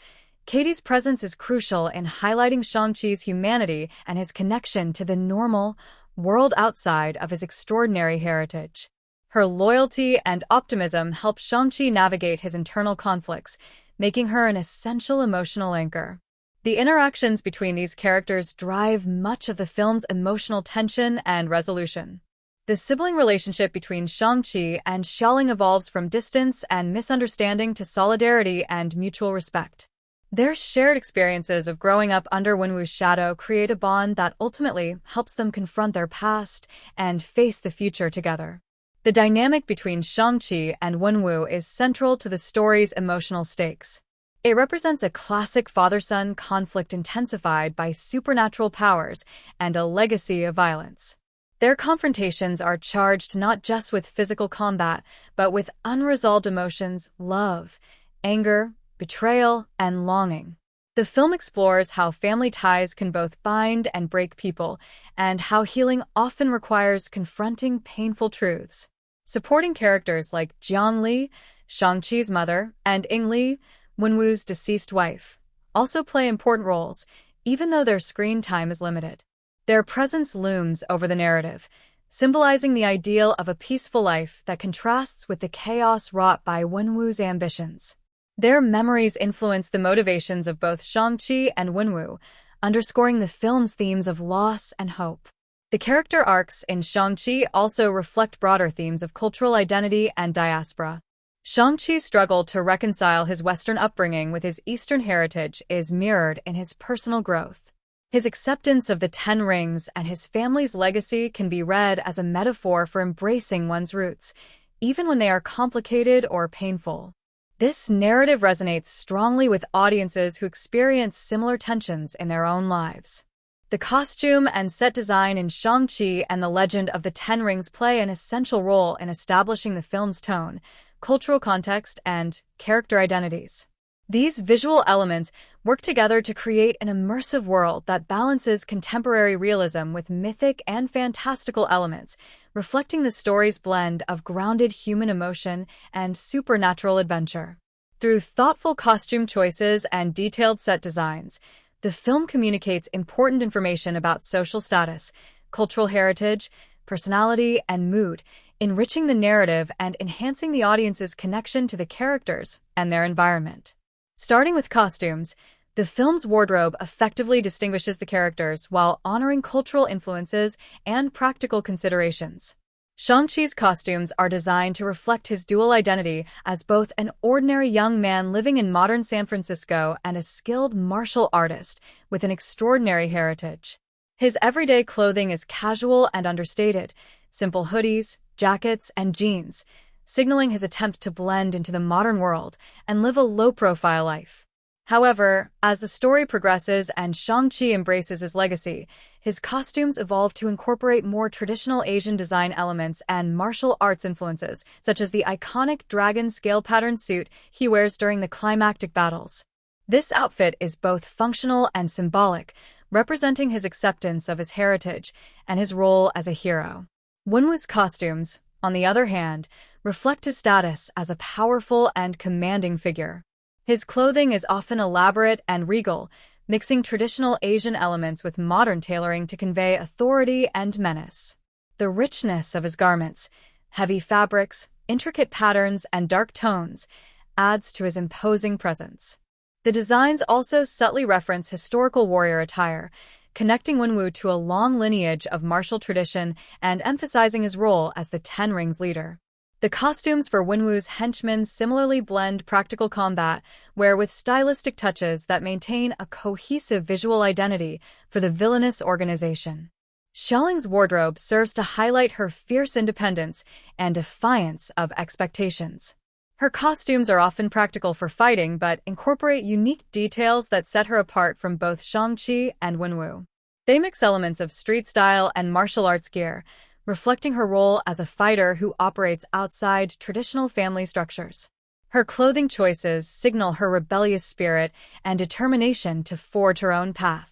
A: Katie's presence is crucial in highlighting Shang-Chi's humanity and his connection to the normal world outside of his extraordinary heritage. Her loyalty and optimism help Shang-Chi navigate his internal conflicts, making her an essential emotional anchor. The interactions between these characters drive much of the film's emotional tension and resolution. The sibling relationship between Shang-Chi and Xialing evolves from distance and misunderstanding to solidarity and mutual respect. Their shared experiences of growing up under Wenwu's shadow create a bond that ultimately helps them confront their past and face the future together. The dynamic between Shang-Chi and Wenwu is central to the story's emotional stakes. It represents a classic father-son conflict intensified by supernatural powers and a legacy of violence. Their confrontations are charged not just with physical combat, but with unresolved emotions, love, anger, betrayal, and longing. The film explores how family ties can both bind and break people, and how healing often requires confronting painful truths. Supporting characters like Jiang Li, Shang-Chi's mother, and Ying Li, Wenwu's deceased wife, also play important roles, even though their screen time is limited. Their presence looms over the narrative, symbolizing the ideal of a peaceful life that contrasts with the chaos wrought by Wenwu's ambitions. Their memories influence the motivations of both Shang-Chi and Wenwu, underscoring the film's themes of loss and hope. The character arcs in Shang-Chi also reflect broader themes of cultural identity and diaspora. Shang-Chi's struggle to reconcile his Western upbringing with his Eastern heritage is mirrored in his personal growth. His acceptance of the Ten Rings and his family's legacy can be read as a metaphor for embracing one's roots, even when they are complicated or painful. This narrative resonates strongly with audiences who experience similar tensions in their own lives. The costume and set design in Shang-Chi and the Legend of the Ten Rings play an essential role in establishing the film's tone, cultural context, and character identities. These visual elements work together to create an immersive world that balances contemporary realism with mythic and fantastical elements, reflecting the story's blend of grounded human emotion and supernatural adventure. Through thoughtful costume choices and detailed set designs, the film communicates important information about social status, cultural heritage, personality, and mood, enriching the narrative and enhancing the audience's connection to the characters and their environment. Starting with costumes, the film's wardrobe effectively distinguishes the characters while honoring cultural influences and practical considerations. Shang-Chi's costumes are designed to reflect his dual identity as both an ordinary young man living in modern San Francisco and a skilled martial artist with an extraordinary heritage. His everyday clothing is casual and understated, simple hoodies, jackets, and jeans, signaling his attempt to blend into the modern world and live a low-profile life. However, as the story progresses and Shang-Chi embraces his legacy, his costumes evolve to incorporate more traditional Asian design elements and martial arts influences, such as the iconic dragon scale pattern suit he wears during the climactic battles. This outfit is both functional and symbolic, representing his acceptance of his heritage and his role as a hero. Wenwu's costumes, on the other hand, reflect his status as a powerful and commanding figure. His clothing is often elaborate and regal, mixing traditional Asian elements with modern tailoring to convey authority and menace. The richness of his garments, heavy fabrics, intricate patterns, and dark tones, adds to his imposing presence. The designs also subtly reference historical warrior attire, connecting Wenwu to a long lineage of martial tradition and emphasizing his role as the Ten Rings leader. The costumes for Wenwu's henchmen similarly blend practical combat, with stylistic touches that maintain a cohesive visual identity for the villainous organization. Xiaoling's wardrobe serves to highlight her fierce independence and defiance of expectations. Her costumes are often practical for fighting but incorporate unique details that set her apart from both Shang-Chi and Wenwu. They mix elements of street style and martial arts gear, reflecting her role as a fighter who operates outside traditional family structures. Her clothing choices signal her rebellious spirit and determination to forge her own path.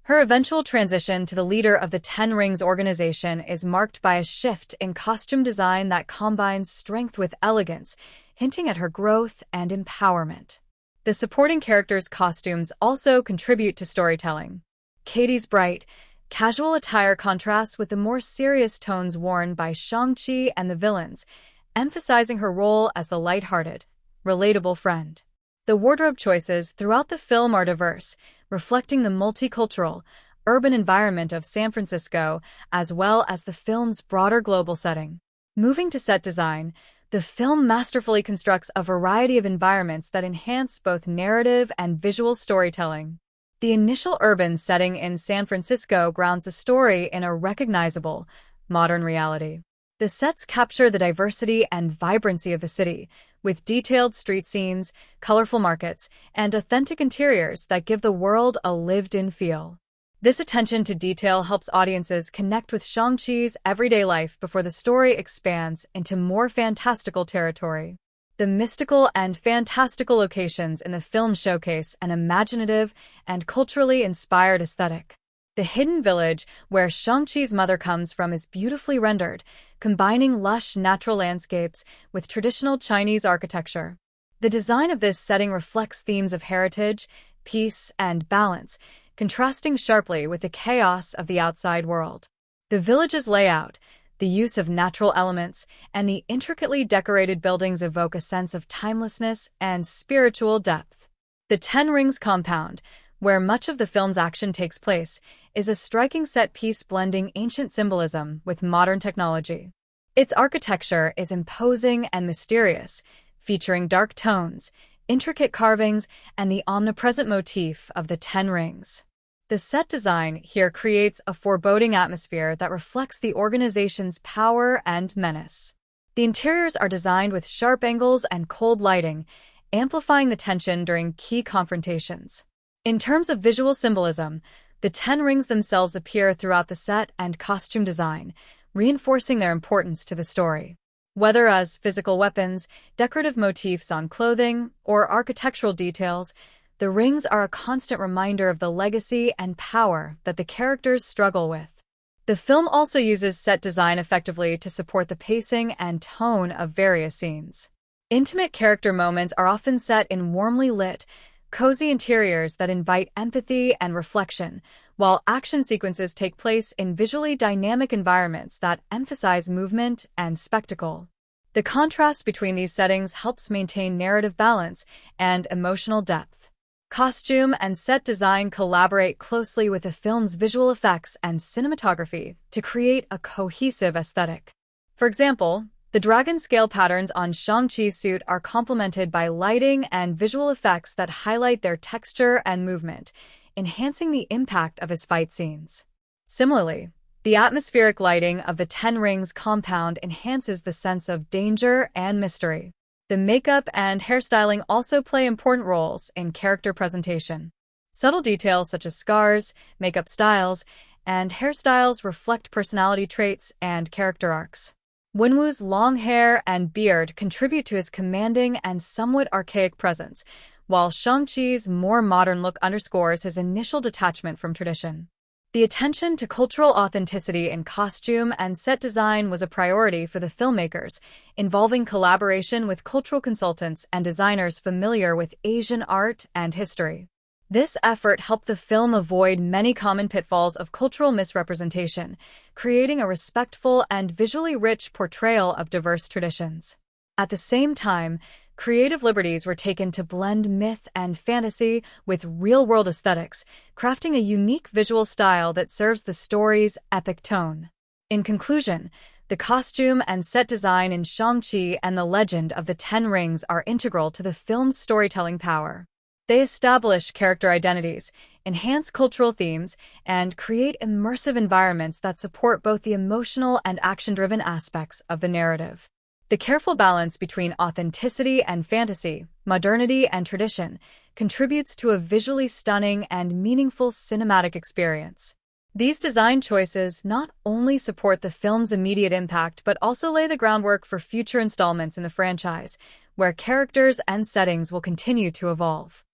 A: Her eventual transition to the leader of the Ten Rings organization is marked by a shift in costume design that combines strength with elegance, hinting at her growth and empowerment. The supporting characters' costumes also contribute to storytelling. Katie's bright, casual attire contrasts with the more serious tones worn by Shang-Chi and the villains, emphasizing her role as the lighthearted, relatable friend. The wardrobe choices throughout the film are diverse, reflecting the multicultural, urban environment of San Francisco, as well as the film's broader global setting. Moving to set design, the film masterfully constructs a variety of environments that enhance both narrative and visual storytelling. The initial urban setting in San Francisco grounds the story in a recognizable, modern reality. The sets capture the diversity and vibrancy of the city, with detailed street scenes, colorful markets, and authentic interiors that give the world a lived-in feel. This attention to detail helps audiences connect with Shang-Chi's everyday life before the story expands into more fantastical territory. The mystical and fantastical locations in the film showcase an imaginative and culturally inspired aesthetic. The hidden village where Shang-Chi's mother comes from is beautifully rendered, combining lush natural landscapes with traditional Chinese architecture. The design of this setting reflects themes of heritage, peace, and balance, contrasting sharply with the chaos of the outside world. The village's layout, the use of natural elements, and the intricately decorated buildings evoke a sense of timelessness and spiritual depth. The Ten Rings compound, where much of the film's action takes place, is a striking set piece blending ancient symbolism with modern technology. Its architecture is imposing and mysterious, featuring dark tones, intricate carvings, and the omnipresent motif of the Ten Rings. The set design here creates a foreboding atmosphere that reflects the organization's power and menace. The interiors are designed with sharp angles and cold lighting, amplifying the tension during key confrontations. In terms of visual symbolism, the Ten Rings themselves appear throughout the set and costume design, reinforcing their importance to the story. Whether as physical weapons, decorative motifs on clothing, or architectural details, the rings are a constant reminder of the legacy and power that the characters struggle with. The film also uses set design effectively to support the pacing and tone of various scenes. Intimate character moments are often set in warmly lit, cozy interiors that invite empathy and reflection, while action sequences take place in visually dynamic environments that emphasize movement and spectacle. The contrast between these settings helps maintain narrative balance and emotional depth. Costume and set design collaborate closely with the film's visual effects and cinematography to create a cohesive aesthetic. For example, the dragon scale patterns on Shang-Chi's suit are complemented by lighting and visual effects that highlight their texture and movement, enhancing the impact of his fight scenes. Similarly, the atmospheric lighting of the Ten Rings compound enhances the sense of danger and mystery. The makeup and hairstyling also play important roles in character presentation. Subtle details such as scars, makeup styles, and hairstyles reflect personality traits and character arcs. Wenwu's long hair and beard contribute to his commanding and somewhat archaic presence, while Shang-Chi's more modern look underscores his initial detachment from tradition. The attention to cultural authenticity in costume and set design was a priority for the filmmakers, involving collaboration with cultural consultants and designers familiar with Asian art and history. This effort helped the film avoid many common pitfalls of cultural misrepresentation, creating a respectful and visually rich portrayal of diverse traditions. At the same time, creative liberties were taken to blend myth and fantasy with real-world aesthetics, crafting a unique visual style that serves the story's epic tone. In conclusion, the costume and set design in Shang-Chi and the Legend of the Ten Rings are integral to the film's storytelling power. They establish character identities, enhance cultural themes, and create immersive environments that support both the emotional and action-driven aspects of the narrative. The careful balance between authenticity and fantasy, modernity and tradition, contributes to a visually stunning and meaningful cinematic experience. These design choices not only support the film's immediate impact but also lay the groundwork for future installments in the franchise, where characters and settings will continue to evolve.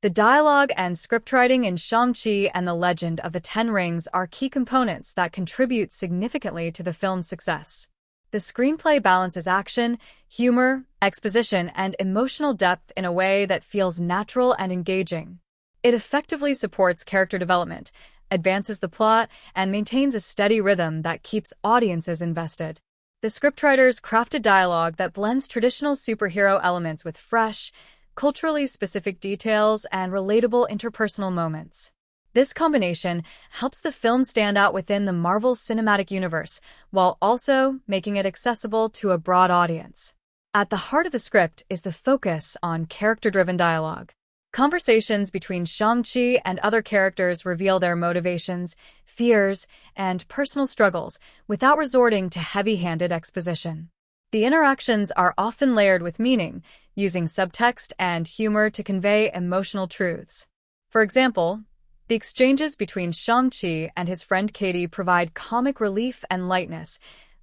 A: The dialogue and scriptwriting in Shang-Chi and the Legend of the Ten Rings are key components that contribute significantly to the film's success. The screenplay balances action, humor, exposition, and emotional depth in a way that feels natural and engaging. It effectively supports character development, advances the plot, and maintains a steady rhythm that keeps audiences invested. The scriptwriters crafted dialogue that blends traditional superhero elements with fresh, culturally specific details and relatable interpersonal moments. This combination helps the film stand out within the Marvel Cinematic Universe, while also making it accessible to a broad audience. At the heart of the script is the focus on character-driven dialogue. Conversations between Shang-Chi and other characters reveal their motivations, fears, and personal struggles without resorting to heavy-handed exposition. The interactions are often layered with meaning, using subtext and humor to convey emotional truths. For example, the exchanges between Shang-Chi and his friend Katie provide comic relief and lightness,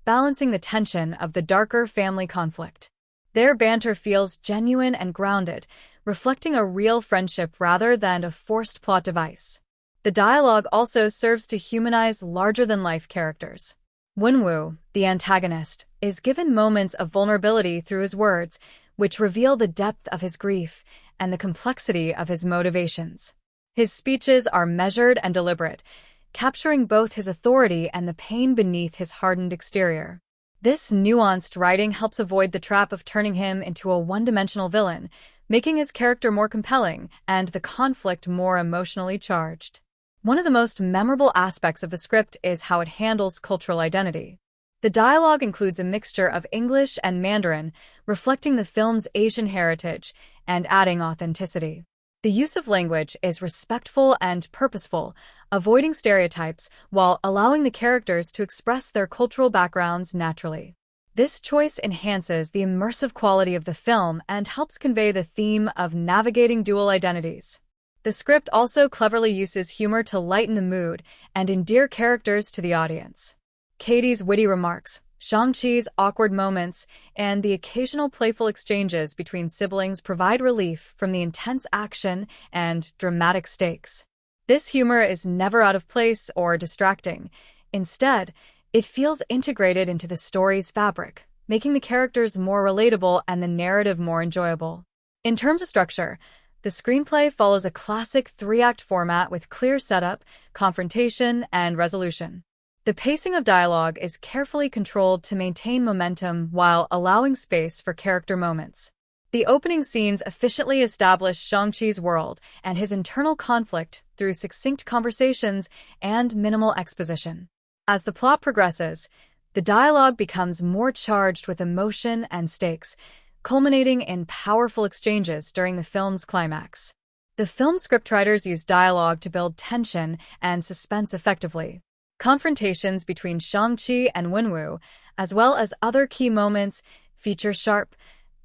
A: balancing the tension of the darker family conflict. Their banter feels genuine and grounded, reflecting a real friendship rather than a forced plot device. The dialogue also serves to humanize larger-than-life characters. Wenwu, the antagonist, is given moments of vulnerability through his words, which reveal the depth of his grief and the complexity of his motivations. His speeches are measured and deliberate, capturing both his authority and the pain beneath his hardened exterior. This nuanced writing helps avoid the trap of turning him into a one-dimensional villain, making his character more compelling and the conflict more emotionally charged. One of the most memorable aspects of the script is how it handles cultural identity. The dialogue includes a mixture of English and Mandarin, reflecting the film's Asian heritage and adding authenticity. The use of language is respectful and purposeful, avoiding stereotypes while allowing the characters to express their cultural backgrounds naturally. This choice enhances the immersive quality of the film and helps convey the theme of navigating dual identities. The script also cleverly uses humor to lighten the mood and endear characters to the audience. Katie's witty remarks, Shang-Chi's awkward moments, and the occasional playful exchanges between siblings provide relief from the intense action and dramatic stakes. This humor is never out of place or distracting. Instead, it feels integrated into the story's fabric, making the characters more relatable and the narrative more enjoyable. In terms of structure, the screenplay follows a classic three-act format with clear setup, confrontation, and resolution. The pacing of dialogue is carefully controlled to maintain momentum while allowing space for character moments. The opening scenes efficiently establish Shang-Chi's world and his internal conflict through succinct conversations and minimal exposition. As the plot progresses, the dialogue becomes more charged with emotion and stakes, culminating in powerful exchanges during the film's climax. The film scriptwriters use dialogue to build tension and suspense effectively. Confrontations between Shang-Chi and Wenwu, as well as other key moments, feature sharp,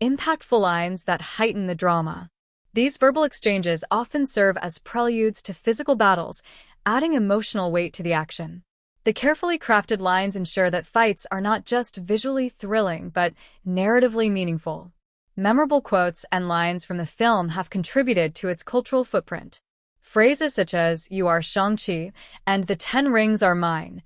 A: impactful lines that heighten the drama. These verbal exchanges often serve as preludes to physical battles, adding emotional weight to the action. The carefully crafted lines ensure that fights are not just visually thrilling but narratively meaningful. Memorable quotes and lines from the film have contributed to its cultural footprint. Phrases such as, "You are Shang-Chi," and "The 10 Rings are mine,"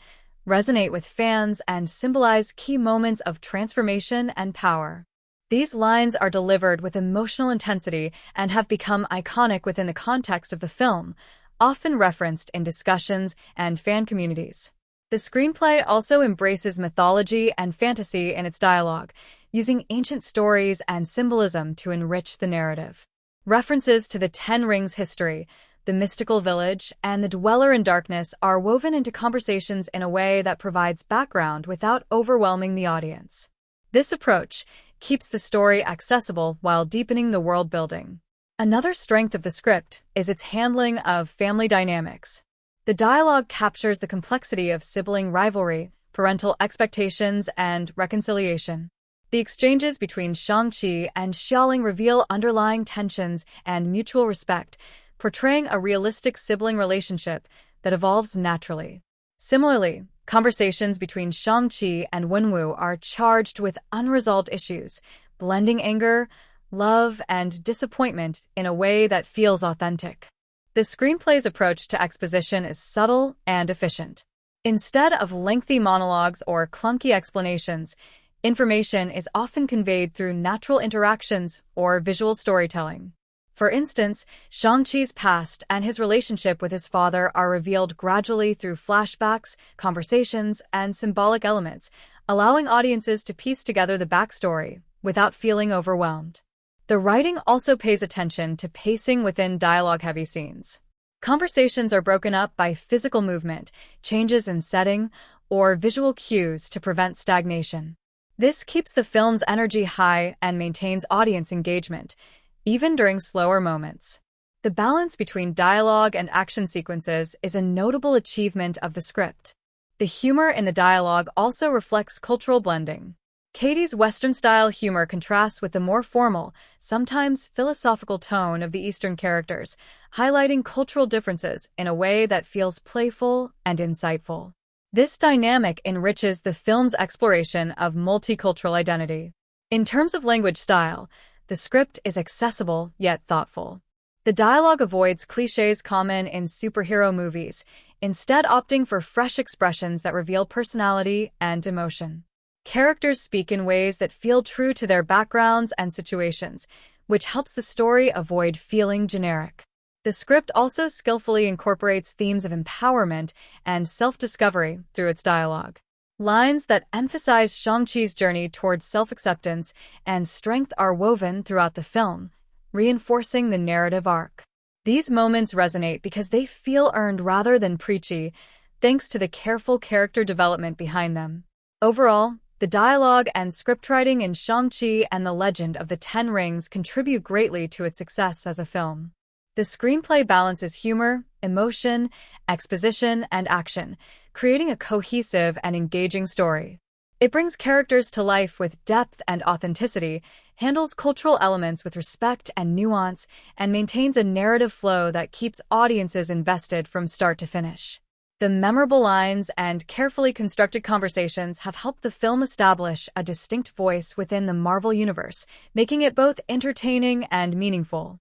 A: resonate with fans and symbolize key moments of transformation and power. These lines are delivered with emotional intensity and have become iconic within the context of the film, often referenced in discussions and fan communities. The screenplay also embraces mythology and fantasy in its dialogue, using ancient stories and symbolism to enrich the narrative. References to the Ten Rings history, the mystical village, and the Dweller in Darkness are woven into conversations in a way that provides background without overwhelming the audience. This approach keeps the story accessible while deepening the world building. Another strength of the script is its handling of family dynamics. The dialogue captures the complexity of sibling rivalry, parental expectations, and reconciliation. The exchanges between Shang-Chi and Xiaoling reveal underlying tensions and mutual respect, portraying a realistic sibling relationship that evolves naturally. Similarly, conversations between Shang-Chi and Wenwu are charged with unresolved issues, blending anger, love, and disappointment in a way that feels authentic. The screenplay's approach to exposition is subtle and efficient. Instead of lengthy monologues or clunky explanations, information is often conveyed through natural interactions or visual storytelling. For instance, Shang-Chi's past and his relationship with his father are revealed gradually through flashbacks, conversations, and symbolic elements, allowing audiences to piece together the backstory without feeling overwhelmed. The writing also pays attention to pacing within dialogue-heavy scenes. Conversations are broken up by physical movement, changes in setting, or visual cues to prevent stagnation. This keeps the film's energy high and maintains audience engagement, even during slower moments. The balance between dialogue and action sequences is a notable achievement of the script. The humor in the dialogue also reflects cultural blending. Katie's Western-style humor contrasts with the more formal, sometimes philosophical tone of the Eastern characters, highlighting cultural differences in a way that feels playful and insightful. This dynamic enriches the film's exploration of multicultural identity. In terms of language style, the script is accessible yet thoughtful. The dialogue avoids cliches common in superhero movies, instead opting for fresh expressions that reveal personality and emotion. Characters speak in ways that feel true to their backgrounds and situations, which helps the story avoid feeling generic. The script also skillfully incorporates themes of empowerment and self-discovery through its dialogue. Lines that emphasize Shang-Chi's journey towards self-acceptance and strength are woven throughout the film, reinforcing the narrative arc. These moments resonate because they feel earned rather than preachy, thanks to the careful character development behind them. Overall, the dialogue and scriptwriting in Shang-Chi and the Legend of the Ten Rings contribute greatly to its success as a film. The screenplay balances humor, emotion, exposition, and action, creating a cohesive and engaging story. It brings characters to life with depth and authenticity, handles cultural elements with respect and nuance, and maintains a narrative flow that keeps audiences invested from start to finish. The memorable lines and carefully constructed conversations have helped the film establish a distinct voice within the Marvel Universe, making it both entertaining and meaningful.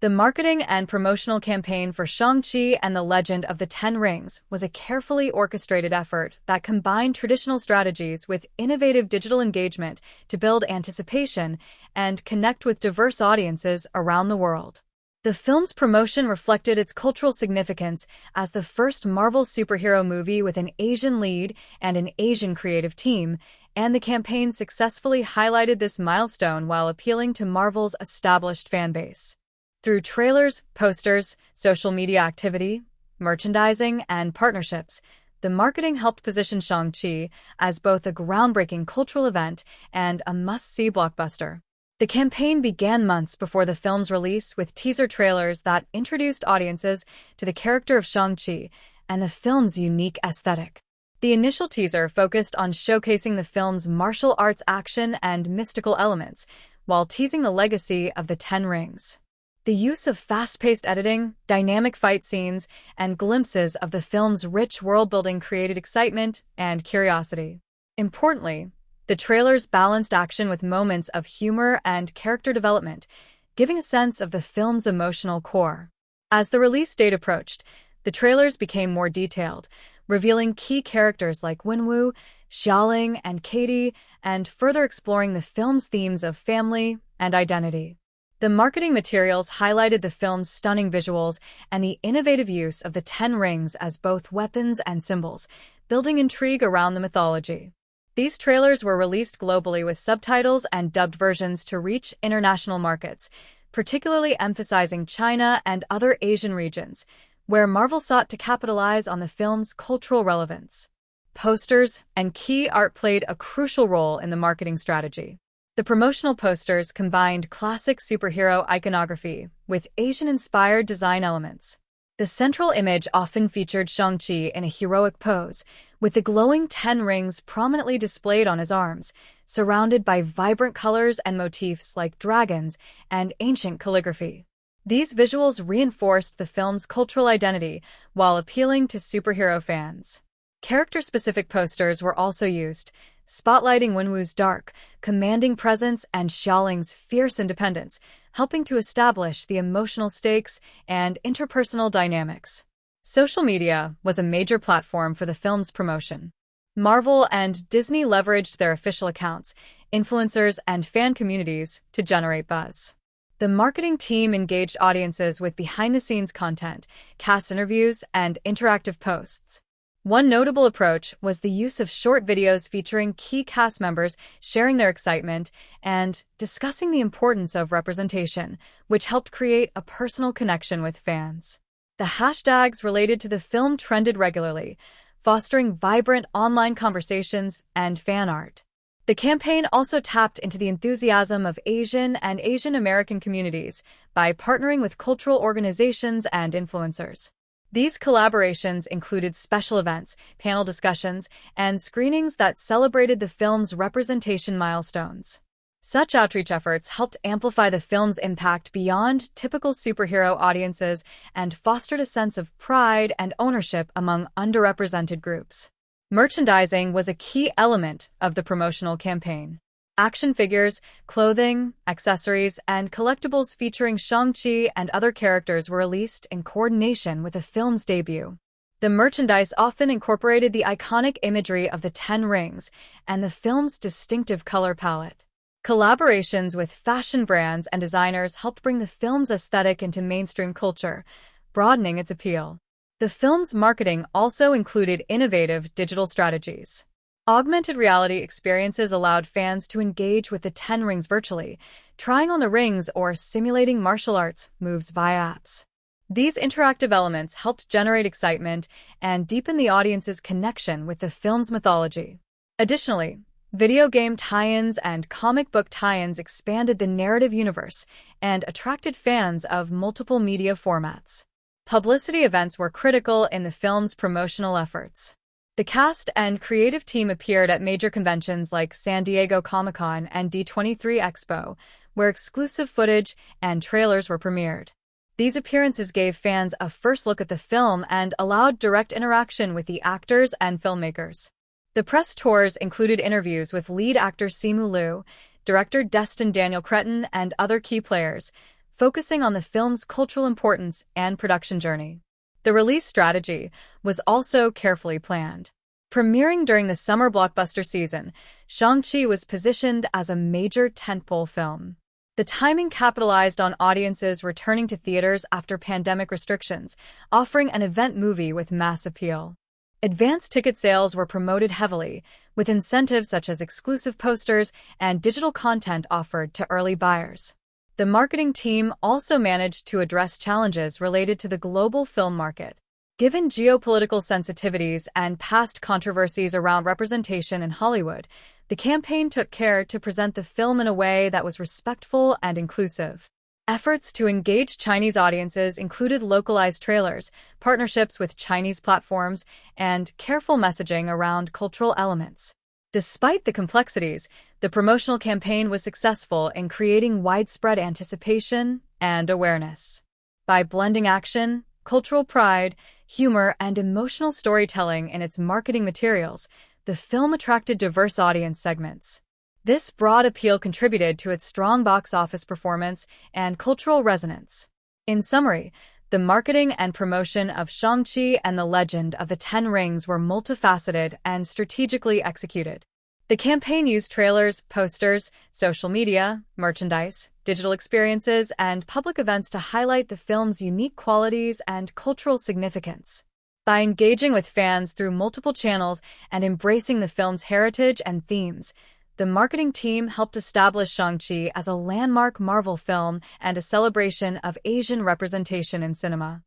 A: The marketing and promotional campaign for Shang-Chi and the Legend of the Ten Rings was a carefully orchestrated effort that combined traditional strategies with innovative digital engagement to build anticipation and connect with diverse audiences around the world. The film's promotion reflected its cultural significance as the first Marvel superhero movie with an Asian lead and an Asian creative team, and the campaign successfully highlighted this milestone while appealing to Marvel's established fanbase. Through trailers, posters, social media activity, merchandising, and partnerships, the marketing helped position Shang-Chi as both a groundbreaking cultural event and a must-see blockbuster. The campaign began months before the film's release with teaser trailers that introduced audiences to the character of Shang-Chi and the film's unique aesthetic. The initial teaser focused on showcasing the film's martial arts action and mystical elements, while teasing the legacy of the Ten Rings. The use of fast-paced editing, dynamic fight scenes, and glimpses of the film's rich world-building created excitement and curiosity. Importantly, the trailers balanced action with moments of humor and character development, giving a sense of the film's emotional core. As the release date approached, the trailers became more detailed, revealing key characters like Wenwu, Xiaoling, and Katie, and further exploring the film's themes of family and identity. The marketing materials highlighted the film's stunning visuals and the innovative use of the Ten Rings as both weapons and symbols, building intrigue around the mythology. These trailers were released globally with subtitles and dubbed versions to reach international markets, particularly emphasizing China and other Asian regions, where Marvel sought to capitalize on the film's cultural relevance. Posters and key art played a crucial role in the marketing strategy. The promotional posters combined classic superhero iconography with Asian-inspired design elements. The central image often featured Shang-Chi in a heroic pose, with the glowing 10 rings prominently displayed on his arms, surrounded by vibrant colors and motifs like dragons and ancient calligraphy. These visuals reinforced the film's cultural identity while appealing to superhero fans. Character-specific posters were also used, spotlighting Wenwu's dark, commanding presence and Xiaoling's fierce independence, helping to establish the emotional stakes and interpersonal dynamics. Social media was a major platform for the film's promotion. Marvel and Disney leveraged their official accounts, influencers, and fan communities to generate buzz. The marketing team engaged audiences with behind-the-scenes content, cast interviews, and interactive posts. One notable approach was the use of short videos featuring key cast members sharing their excitement and discussing the importance of representation, which helped create a personal connection with fans. The hashtags related to the film trended regularly, fostering vibrant online conversations and fan art. The campaign also tapped into the enthusiasm of Asian and Asian American communities by partnering with cultural organizations and influencers. These collaborations included special events, panel discussions, and screenings that celebrated the film's representation milestones. Such outreach efforts helped amplify the film's impact beyond typical superhero audiences and fostered a sense of pride and ownership among underrepresented groups. Merchandising was a key element of the promotional campaign. Action figures, clothing, accessories, and collectibles featuring Shang-Chi and other characters were released in coordination with the film's debut. The merchandise often incorporated the iconic imagery of the 10 rings and the film's distinctive color palette. Collaborations with fashion brands and designers helped bring the film's aesthetic into mainstream culture, broadening its appeal. The film's marketing also included innovative digital strategies. Augmented reality experiences allowed fans to engage with the 10 rings virtually, trying on the rings or simulating martial arts moves via apps. These interactive elements helped generate excitement and deepen the audience's connection with the film's mythology. Additionally, video game tie-ins and comic book tie-ins expanded the narrative universe and attracted fans of multiple media formats. Publicity events were critical in the film's promotional efforts. The cast and creative team appeared at major conventions like San Diego Comic-Con and D23 Expo, where exclusive footage and trailers were premiered. These appearances gave fans a first look at the film and allowed direct interaction with the actors and filmmakers. The press tours included interviews with lead actor Simu Liu, director Destin Daniel Cretton, and other key players, focusing on the film's cultural importance and production journey. The release strategy was also carefully planned. Premiering during the summer blockbuster season, Shang-Chi was positioned as a major tentpole film. The timing capitalized on audiences returning to theaters after pandemic restrictions, offering an event movie with mass appeal. Advanced ticket sales were promoted heavily, with incentives such as exclusive posters and digital content offered to early buyers. The marketing team also managed to address challenges related to the global film market. Given geopolitical sensitivities and past controversies around representation in Hollywood, the campaign took care to present the film in a way that was respectful and inclusive. Efforts to engage Chinese audiences included localized trailers, partnerships with Chinese platforms, and careful messaging around cultural elements. Despite the complexities, the promotional campaign was successful in creating widespread anticipation and awareness. By blending action, cultural pride, humor, and emotional storytelling in its marketing materials, the film attracted diverse audience segments. This broad appeal contributed to its strong box office performance and cultural resonance. In summary, the marketing and promotion of Shang-Chi and the Legend of the Ten Rings were multifaceted and strategically executed. The campaign used trailers, posters, social media, merchandise, digital experiences, and public events to highlight the film's unique qualities and cultural significance. By engaging with fans through multiple channels and embracing the film's heritage and themes, the marketing team helped establish Shang-Chi as a landmark Marvel film and a celebration of Asian representation in cinema.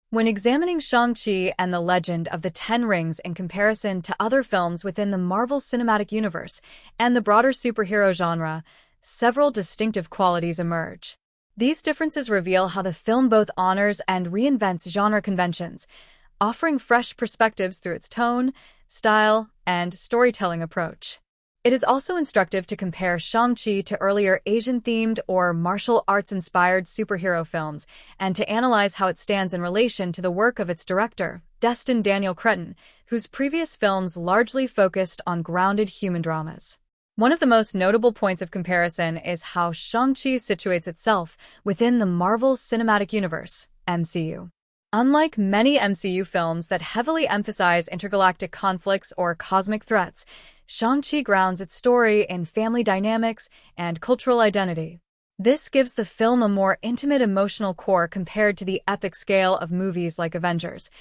A: When examining Shang-Chi and the Legend of the Ten Rings in comparison to other films within the Marvel Cinematic Universe and the broader superhero genre, several distinctive qualities emerge. These differences reveal how the film both honors and reinvents genre conventions, offering fresh perspectives through its tone, style, and storytelling approach. It is also instructive to compare Shang-Chi to earlier Asian-themed or martial arts-inspired superhero films and to analyze how it stands in relation to the work of its director, Destin Daniel Cretton, whose previous films largely focused on grounded human dramas. One of the most notable points of comparison is how Shang-Chi situates itself within the Marvel Cinematic Universe, MCU. Unlike many MCU films that heavily emphasize intergalactic conflicts or cosmic threats, Shang-Chi grounds its story in family dynamics and cultural identity. This gives the film a more intimate emotional core compared to the epic scale of movies like Avengers,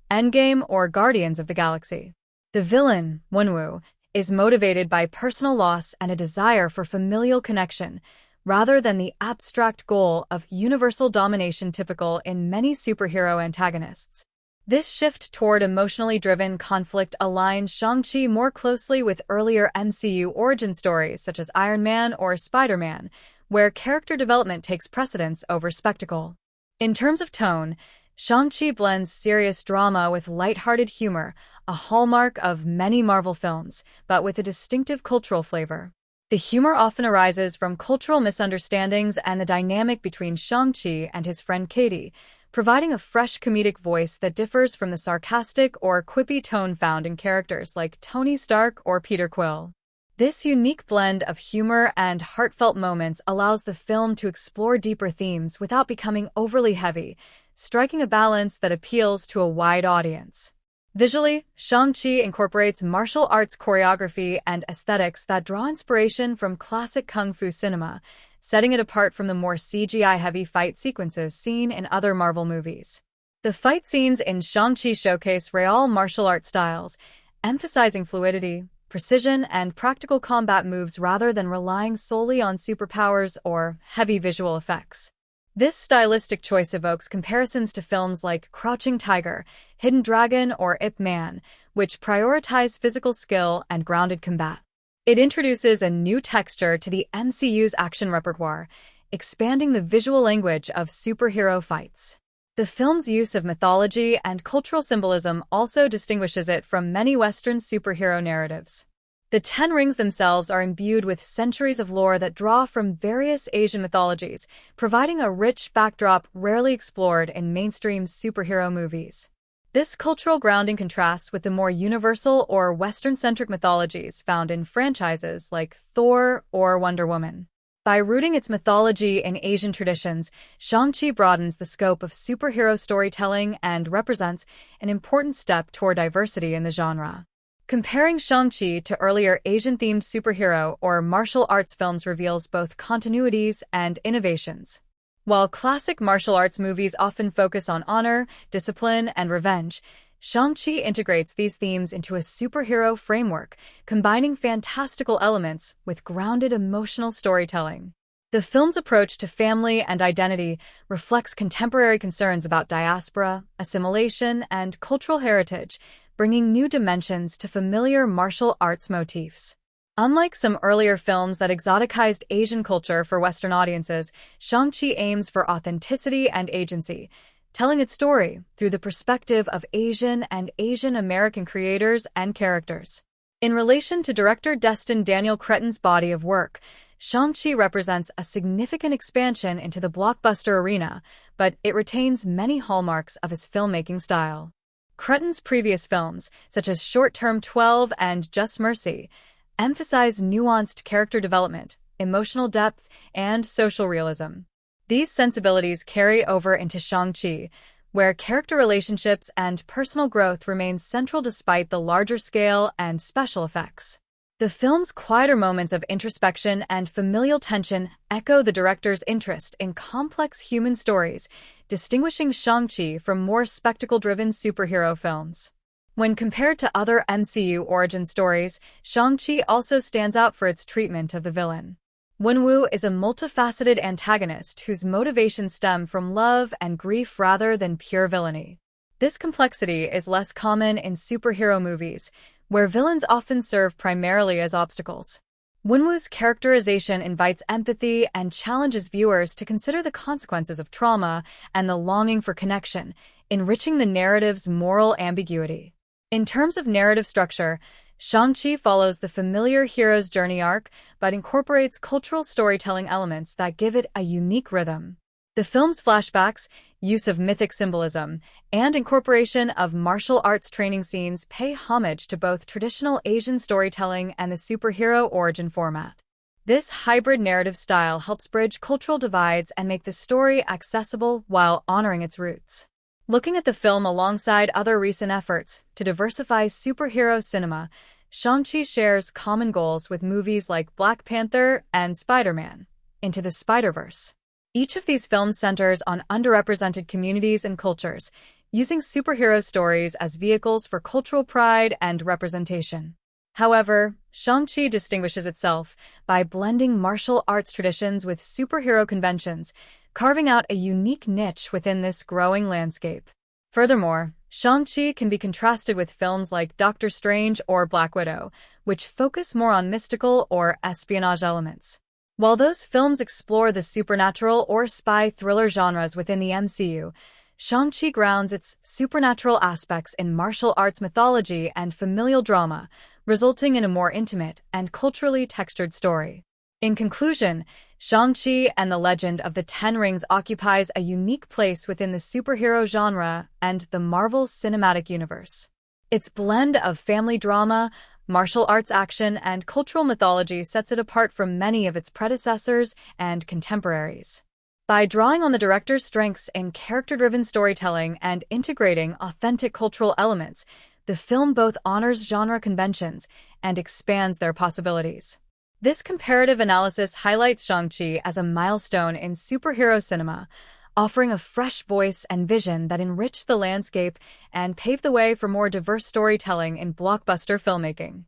A: Endgame, or Guardians of the Galaxy. The villain, Wenwu, is motivated by personal loss and a desire for familial connection, rather than the abstract goal of universal domination typical in many superhero antagonists. This shift toward emotionally driven conflict aligns Shang-Chi more closely with earlier MCU origin stories such as Iron Man or Spider-Man, where character development takes precedence over spectacle. In terms of tone, Shang-Chi blends serious drama with lighthearted humor, a hallmark of many Marvel films, but with a distinctive cultural flavor. The humor often arises from cultural misunderstandings and the dynamic between Shang-Chi and his friend Katie, providing a fresh comedic voice that differs from the sarcastic or quippy tone found in characters like Tony Stark or Peter Quill. This unique blend of humor and heartfelt moments allows the film to explore deeper themes without becoming overly heavy, striking a balance that appeals to a wide audience. Visually, Shang-Chi incorporates martial arts choreography and aesthetics that draw inspiration from classic kung fu cinema, setting it apart from the more CGI-heavy fight sequences seen in other Marvel movies. The fight scenes in Shang-Chi showcase real martial art styles, emphasizing fluidity, precision, and practical combat moves rather than relying solely on superpowers or heavy visual effects. This stylistic choice evokes comparisons to films like Crouching Tiger, Hidden Dragon, or Ip Man, which prioritize physical skill and grounded combat. It introduces a new texture to the MCU's action repertoire, expanding the visual language of superhero fights. The film's use of mythology and cultural symbolism also distinguishes it from many Western superhero narratives. The Ten Rings themselves are imbued with centuries of lore that draw from various Asian mythologies, providing a rich backdrop rarely explored in mainstream superhero movies. This cultural grounding contrasts with the more universal or Western-centric mythologies found in franchises like Thor or Wonder Woman. By rooting its mythology in Asian traditions, Shang-Chi broadens the scope of superhero storytelling and represents an important step toward diversity in the genre. Comparing Shang-Chi to earlier Asian-themed superhero or martial arts films reveals both continuities and innovations. While classic martial arts movies often focus on honor, discipline, and revenge, Shang-Chi integrates these themes into a superhero framework, combining fantastical elements with grounded emotional storytelling. The film's approach to family and identity reflects contemporary concerns about diaspora, assimilation, and cultural heritage, bringing new dimensions to familiar martial arts motifs. Unlike some earlier films that exoticized Asian culture for Western audiences, Shang-Chi aims for authenticity and agency, telling its story through the perspective of Asian and Asian American creators and characters. In relation to director Destin Daniel Cretton's body of work, Shang-Chi represents a significant expansion into the blockbuster arena, but it retains many hallmarks of his filmmaking style. Cretton's previous films, such as Short Term 12 and Just Mercy, emphasize nuanced character development, emotional depth, and social realism. These sensibilities carry over into Shang-Chi, where character relationships and personal growth remain central despite the larger scale and special effects. The film's quieter moments of introspection and familial tension echo the director's interest in complex human stories, distinguishing Shang-Chi from more spectacle-driven superhero films. When compared to other MCU origin stories, Shang-Chi also stands out for its treatment of the villain. Wenwu is a multifaceted antagonist whose motivations stem from love and grief rather than pure villainy. This complexity is less common in superhero movies, where villains often serve primarily as obstacles. Wenwu's characterization invites empathy and challenges viewers to consider the consequences of trauma and the longing for connection, enriching the narrative's moral ambiguity. In terms of narrative structure, Shang-Chi follows the familiar hero's journey arc, but incorporates cultural storytelling elements that give it a unique rhythm. The film's flashbacks, use of mythic symbolism, and incorporation of martial arts training scenes pay homage to both traditional Asian storytelling and the superhero origin format. This hybrid narrative style helps bridge cultural divides and make the story accessible while honoring its roots. Looking at the film alongside other recent efforts to diversify superhero cinema, Shang-Chi shares common goals with movies like Black Panther and Spider-Man: Into the Spider-Verse. Each of these films centers on underrepresented communities and cultures, using superhero stories as vehicles for cultural pride and representation. However, Shang-Chi distinguishes itself by blending martial arts traditions with superhero conventions, carving out a unique niche within this growing landscape. Furthermore, Shang-Chi can be contrasted with films like Doctor Strange or Black Widow, which focus more on mystical or espionage elements. While those films explore the supernatural or spy thriller genres within the MCU, Shang-Chi grounds its supernatural aspects in martial arts mythology and familial drama, resulting in a more intimate and culturally textured story. In conclusion, Shang-Chi and the Legend of the Ten Rings occupies a unique place within the superhero genre and the Marvel Cinematic Universe. Its blend of family drama, martial arts action, and cultural mythology sets it apart from many of its predecessors and contemporaries. By drawing on the director's strengths in character-driven storytelling and integrating authentic cultural elements, the film both honors genre conventions and expands their possibilities. This comparative analysis highlights Shang-Chi as a milestone in superhero cinema, offering a fresh voice and vision that enrich the landscape and pave the way for more diverse storytelling in blockbuster filmmaking.